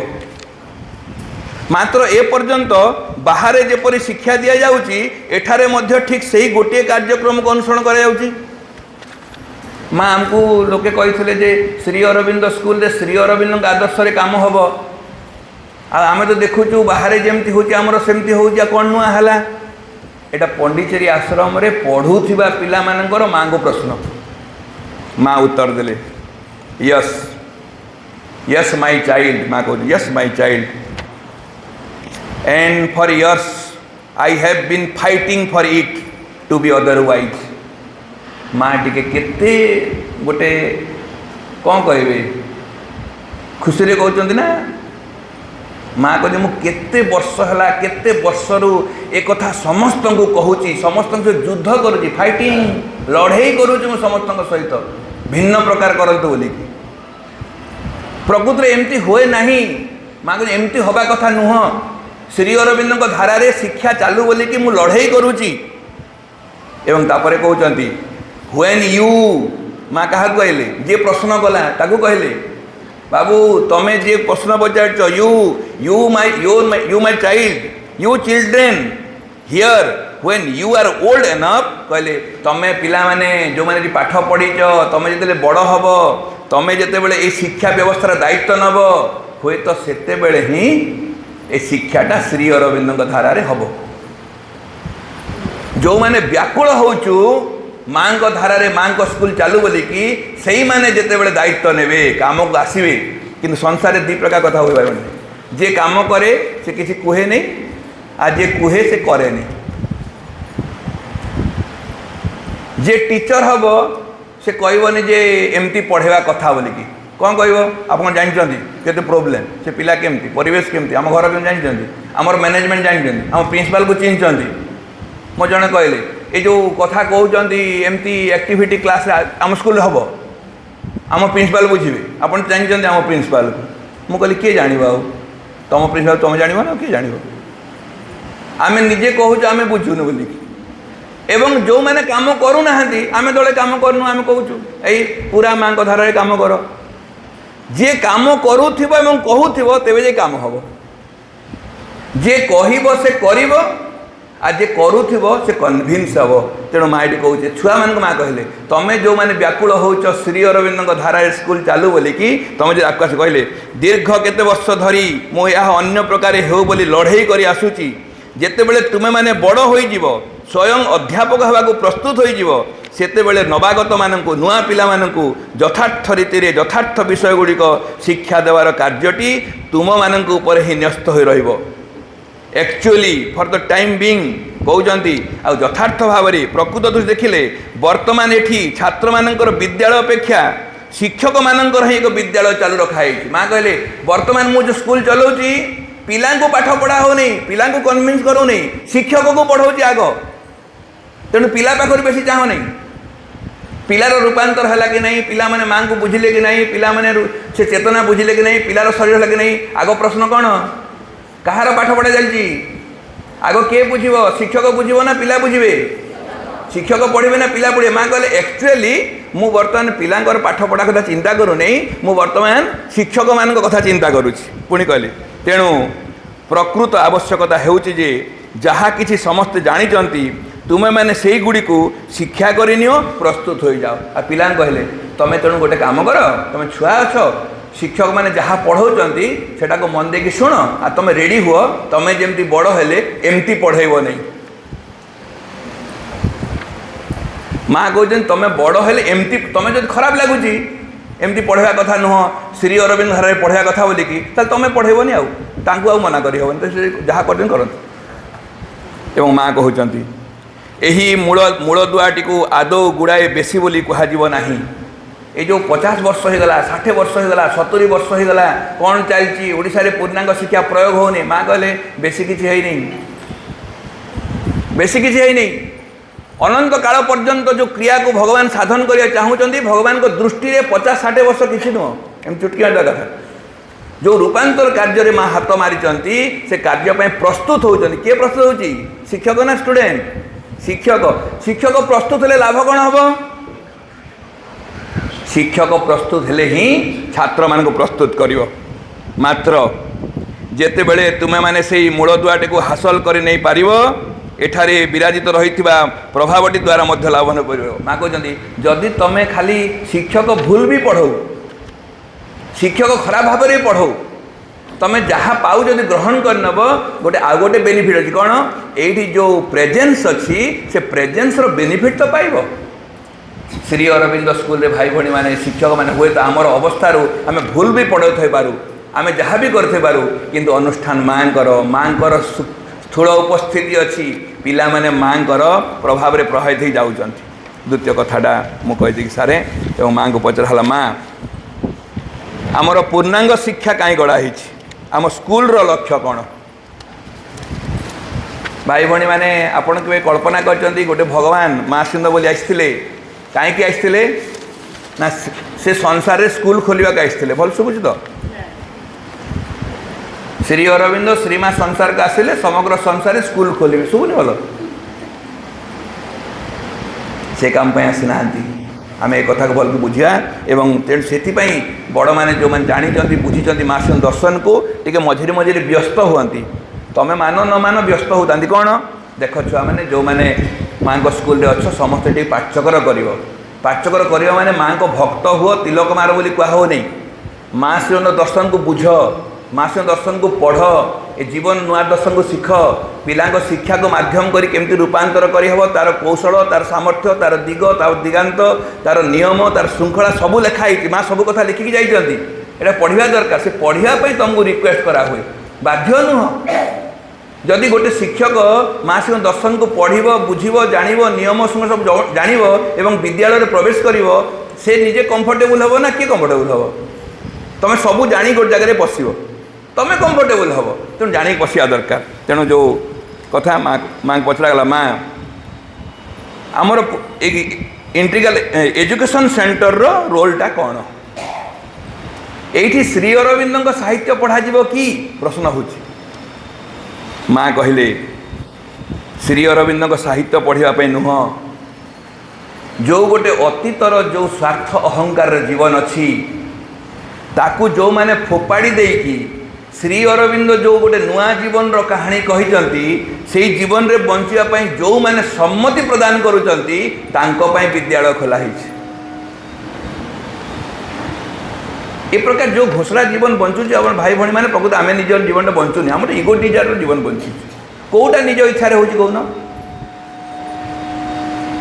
मात्र ए पर्यंत बाहर जेपरी शिक्षा दि जाऊँगी एठारे मध्य ठीक से ही गोटे कार्यक्रम को अनुसरण कर माँ आमको लोके कहते जे श्री अरविंद स्कूल रे श्री अरविंद आदर्श रे काम हम आम तो देखुचु बाहर जमती होमर सेमती हो कौन नुआ है यहाँ पंडिचेरी आश्रम रे पढ़ुवा पिला मानकर माँ को प्रश्न माँ उत्तर देले यस यस माय चाइल्ड माँ कहूँ yes my child and for years I have been fighting for it to be otherwise माँ टिके केते गोटे कौन कहे खुशी कहते ना माँ कहते मुझे वर्ष है केते वर्षरु एक कथा समस्त को कहूँ समस्त युद्ध करुँची फाइटिंग लड़े करुँची समस्त सहित भिन्न प्रकार करतु बोली प्रकृति एमती हुए नहीं माँ कहते एमती हवा कथा नुह श्री अरविंद धारा रे शिक्षा चालू बोली कि मु लड़े करुँची एवं तापरे कहते व्हेन यू माँ क्या कहले जे प्रश्न कला ताकू कहले बाबू तमे जे प्रश्न पचार you my child you children here when you are old enough कहले तमे पिला माने जो माने पाठ पढ़ीच तमे जेते बड़ हब तमे जेते बेले ए शिक्षा व्यवस्थार दायित्व नब हुए तो सेते बेले ही ए शिक्षाटा श्री अरविंद धारा रे हब जो माने व्याकुल होचु माँ को धारा रे माँ को स्कूल चालू बोली कि सही माने जेते बेले दायित्व नेबे काम को आसीबे किंतु संसार रे दी प्रकार कथा होई पारबे जे काम करे से किसी कुहे नहीं आ जे कुहे से करे नहीं जे टीचर हम से कहबनी जे एमती पढ़ेवा कथा बोली कि कौन कह आप जानते केते प्रोब्लेम से पिला केमती परिवेश केमती आम घर केमती जानते आमर मैनेजमेंट जानते आम प्रिंसिपाल को चिन्हते मो जड़े कहले ये जो कथा कहते एमती एक्टिविटी क्लास आम स्कूल हम आम प्रिंसिपाल बुझे आप जानते आम प्रिंसिपाल को मुझे किए जान तुम प्रिंसिपाल तुम जान ना किए जान आम निजे कहूँ आम बुझुनु बोल एवं जो मैंने काम करूना आम दले काम करनु आम कहूँ यही पूरा माँ को धारा काम कर जे काम करूथिबो एवं कहूथिबो तेबे जे काम हबो जे कहिबो से करिबो आ जे करूथिबो से कन्विन्स हबो तेणु माँ ये कहूचे छुआ मान माँ कहले तमे जो माने व्याकुल होच श्री अरविंद धारा स्कूल चालू बोली कि तमे जो आकाश कहले दीर्घ केते वर्ष धरी मो यह अन्य प्रकार हो बोली लड़ाई करी आसुची जेते बेले तुमे माने बड़ होई जीवो स्वयं अध्यापक हवाको प्रस्तुत होई जीवो सेते बेले नवागत माननकु नुआ पिला माननकु यथार्थ रीति रे यथार्थ विषय गुड़िक शिक्षा देवार कार्यटी तुम माननकु ऊपर ही न्यस्त होई रहिबो actually for the time being कहउजंती आ यथार्थ भाव में प्रकृत दृष्टि देखिले वर्तमान एठी छात्र मानकर विद्यालय अपेक्षा शिक्षक मानकर ही एक विद्यालय चालू रखाई माँ कहले वर्तमान मु जो स्कूल चलाउची पिला को पाठ पढ़ा हो नहीं पिला को कन्विन्स करू नहीं शिक्षक को पढ़ाऊँ आग तेणु पिला पाखर बेसी चाह नहीं पिलार रूपांतर है कि नहीं पिला माने माँ को बुझिले कि नहीं पिला माने से चेतना बुझिले कि नहीं पिलार शरीर है कि नहीं आग प्रश्न कौन कहार पाठ पढ़ा चलती आग किए बुझब शिक्षक बुझब ना पिला बुझे शिक्षक पढ़े ना पिला पढ़े माँ कहले एक्चुअली मु बर्तमान पिलांकर पाठ पढ़ा कथा चिंता करू नहीं मु बर्तमान शिक्षक मान कथा चिंता करुच्ची पुणी कहले तेणु प्रकृत आवश्यकता हेउची जे जहाँ किसी समस्ते जानी तुमे मैंने से गुड़ी को शिक्षा करनियो प्रस्तुत हो जाओ आ पिला कहले तमे तेणु गोटे काम कर तुम छुआ अछ शिक्षक मैंने जहाँ पढ़ाऊँच सेटा को मन देकी शुण आ तुम रेडी हुआ तुम जमी बड़ हेले एमती पढ़ेब नहीं माँ कहते तुम बड़ हेले एमती तुम जो खराब लगुच एमती पढ़ा कथा नुह श्री अरविंद धारा पढ़ा कथा बोलिकी तुम पढ़ेबनी आउ मना कर जहाँ करते एवं माँ कहते यही मूल मूलदुआटी को आदौ गुड़ाए बेसी बोली कहुब ना ये जो 50 वर्ष हो गला 60 वर्ष हो गला 70 वर्ष हो गला कौन चलती ओडिशा रे पूर्णांग शिक्षा प्रयोग होनी माँ कहले बेसी किसी है नहीं बेसी किसी है नहीं अनंत काल पर्यंत जो क्रिया को भगवान साधन करने चाहूँगी भगवान को दृष्टि में 50-60 वर्ष किसी नुह एम चुटकी कथा जो रूपांतर कार्य माँ हाथ मारी से कार्य प्रस्तुत होती किए प्रस्तुत होती शिक्षक ना स्टूडेंट शिक्षक शिक्षक प्रस्तुत हेले लाभ कौन हम शिक्षक प्रस्तुत हेले ही छात्र मान को प्रस्तुत करिवो मात्र जेते बेले तुमे माने से मूलदुआटी को हासिल कर नहीं पारिवो एठारे विराजित रही प्रभावटी द्वारा मध्य लाभ न पारिवो माँ कहते जदि तुमे खाली शिक्षक भूल भी पढ़ो शिक्षक खराब भाव में पढ़ो तुम जहाँ पाऊ जब ग्रहण करनब गोटे आ गोटे बेनिफिट अच्छी कौन ये जो प्रेजेन्स अच्छी से प्रेजेन्स बेनिफिट तो पाइब श्री अरविंद स्कूल रे भाई भाई माने शिक्षक माने हुए तो आमर अवस्था आम भूल भी पढ़ाऊ थे पारू आम जहाँ भी करते पारू किंतु अनुष्ठान माँकर स्थूल उपस्थिति अच्छी पिला माने माँकर प्रभाव में प्रभावित हो जाऊँ द्वितीय कथाटा मुझे सारे एवं माँ को पचराला माँ आमर पूर्णांग शिक्षा कहीं गढ़ाई आम स्कूल रो लक्ष्य कौन भाई भाई मैंने आपड़ के कल्पना कर गोटे भगवान माँ सिंध बोली आसते कहीं आसते ना से संसार रे स्कूल खोलने को आसते भल शुभुच तो श्री अरविंद श्रीमा संसार को आसिले समग्र संसार स्कूल खोलिए शुभुनि भल से काम आसीना आम एक कथा को भल बुझा एवं तेणु से बड़ मैंने जो मैंने जानी बुझी माँ दर्शन को टे मझे मझे व्यस्त हुआ तुम मान न मान व्यस्त होता कौन देख छुआ मैंने जो मैंने माँ को स्कूल अच्छ समस्ते टी पाठचकर कर पाठचकर कर माने माँ को भक्त हुओ तिलक मार बोली कह हो नहीं माँ श्री दर्शन को बुझ माँ श्री दर्शन को पढ़ ए जीवन नुआ दर्शन को शिख पिला शिक्षा को माध्यम करी केमती रूपांतर करहब तार कौशल तार सामर्थ्य तार दिग तार दिगांत तार नियम तार श्रृंखला सबू लिखाई माँ सब कथा लिखिकी जाइए एटा पढ़ा दरकार से पढ़ापी तुमको रिक्वेस्ट करा हुए बाध्य नुह जदि गोटे शिक्षक माँ श्री दर्शन को पढ़ बुझ जान नियम सब जान एवं विद्यालय प्रवेश कर से निजे कंफर्टेबल हम ना किए कंफर्टेबल हम तुम सब जाणी गोटे जगह बस तुम कंफर्टेबल हम तेणु जाणी बसिया दरकार तेणु जो कथा माँ पचरागला माँ आमर इंटीग्राल एजुकेशन सेंटर रो रोलटा कौन ये श्री अरविंद साहित्य पढ़ा कि प्रश्न हो माँ कहले श्री अरविंद साहित्य पढ़ापी नुह जो गोटे अतीतर जो स्वार्थ अहंकार जीवन अच्छी ताकू जो माने फोपाड़ी देकी श्री अरविंद जो गोटे नुआ जीवन रो कहानी कहिसंती से जीवन रे बंचिया जो माने सम्मति प्रदान करुचंती तांको पई विद्यालय खोला हिछ ए प्रकार जो घोषणा जीवन बंचुची अपन भाई भणी माने प्रकृत आमे निज जीवन बंचुनी हमर इगो डिजायर जीवन बंची कोटा निज इच्छा होची कहून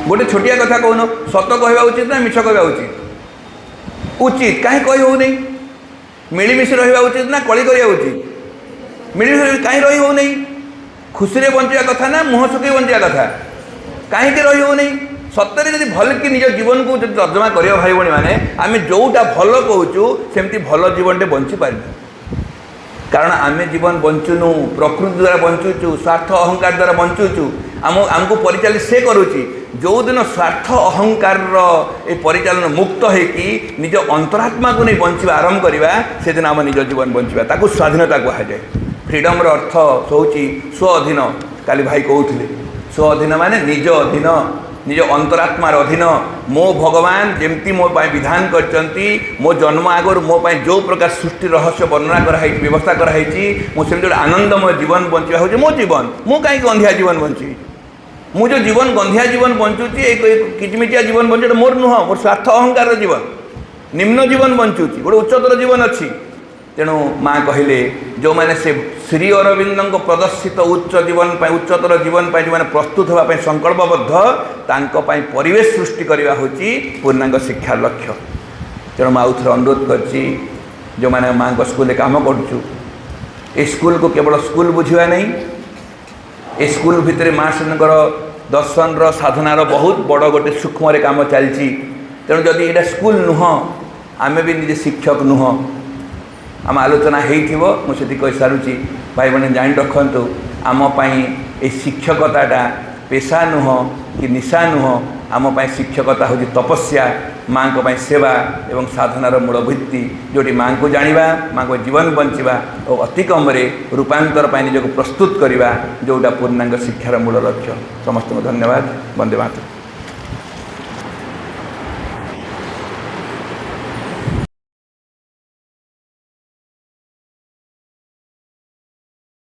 गोटे छोटिया कथा कहून सत कहवा उचित ना मिछ कहवा उचित उचित कहीं कही हो नहीं मिलमिश रहा उचित ना कली करा उचित मिलमिश कहीं रही हो नहीं खुशी रे बंचा कथा ना मुह सुखी बंचा कथा कहीं रही हो नहीं सतरे जब भल कि निज जीवन को तर्जमा कर भाई भाई मैंने आम जोटा भल कहूँ सेमती भल जीवन टे बंची पार कारण आम जीवन बंचुनु प्रकृति द्वारा बंचुचु स्वार्थ अहंकार द्वारा बंचुचु आमको परिचालित से करुच्ची जो दिन स्वार्थ अहंकार परिचालन मुक्त होकि निज अंतरात्मा को नहीं बंचा आरंभ करवा से दिन आम निज जीवन बंचा ताकू स्वाधीनता कहुए फ्रीडम अर्थ हूँ स्व अधीन काली भाई कहते स्व अधीन माने निज अधीन निज अंतरात्मार अधीन मो भगवान जमती मो विधान करचंती मो जन्म आगर मो जो प्रकार सृष्टि रहस्य वर्णना कराई व्यवस्था कराई मुझे जो आनंदमय जीवन बंचा हूँ मो जीवन मु कहीं गंधिया जीवन बंची मु जो जीवन गंधिया जीवन बंचुची किचमिचिया जीवन बंचुटा मोर नुह मोर स्वार्थ अहंकार जीवन निम्न जीवन बंचुची गोटे उच्चतर जीवन अच्छी तेणु माँ कहले जो मैंने से श्री अरविंद प्रदर्शित उच्च जीवन उच्चतर जीवन जो मैंने प्रस्तुत होगापी संकल्पबद्ध तांको पाई परिवेश सृष्टि करवा हूँ पूर्णांग शिक्षा लक्ष्य तेणु माँ आउथरे अनुरोध करची जो मैंने माँ को स्कूल काम करुचु ए स्कूल को केवल स्कूल बुझा नहीं ए स्कूल भितर माँ श्रीकर दर्शन साधनार बहुत बड़ गोटे सूक्ष्म काम चलती तेणु जदि यहाँ स्कूल नुह आमे भी निजे शिक्षक नुह आम आलोचना होती कही सारूँ भाई मैंने जान रखु आमपाई ये शिक्षकता पेशा नुह कि निशा नुह आमपाई शिक्षकता हूँ तपस्या माँ को सेवा एवं साधनार मूल भित्ति जोटी माँ को जाना माँ को जीवन बंचा और अति कम रूपांतर निजक प्रस्तुत करवा जोटा पूर्णांग शिक्षार मूल लक्ष्य समस्त धन्यवाद वंदे मातरम।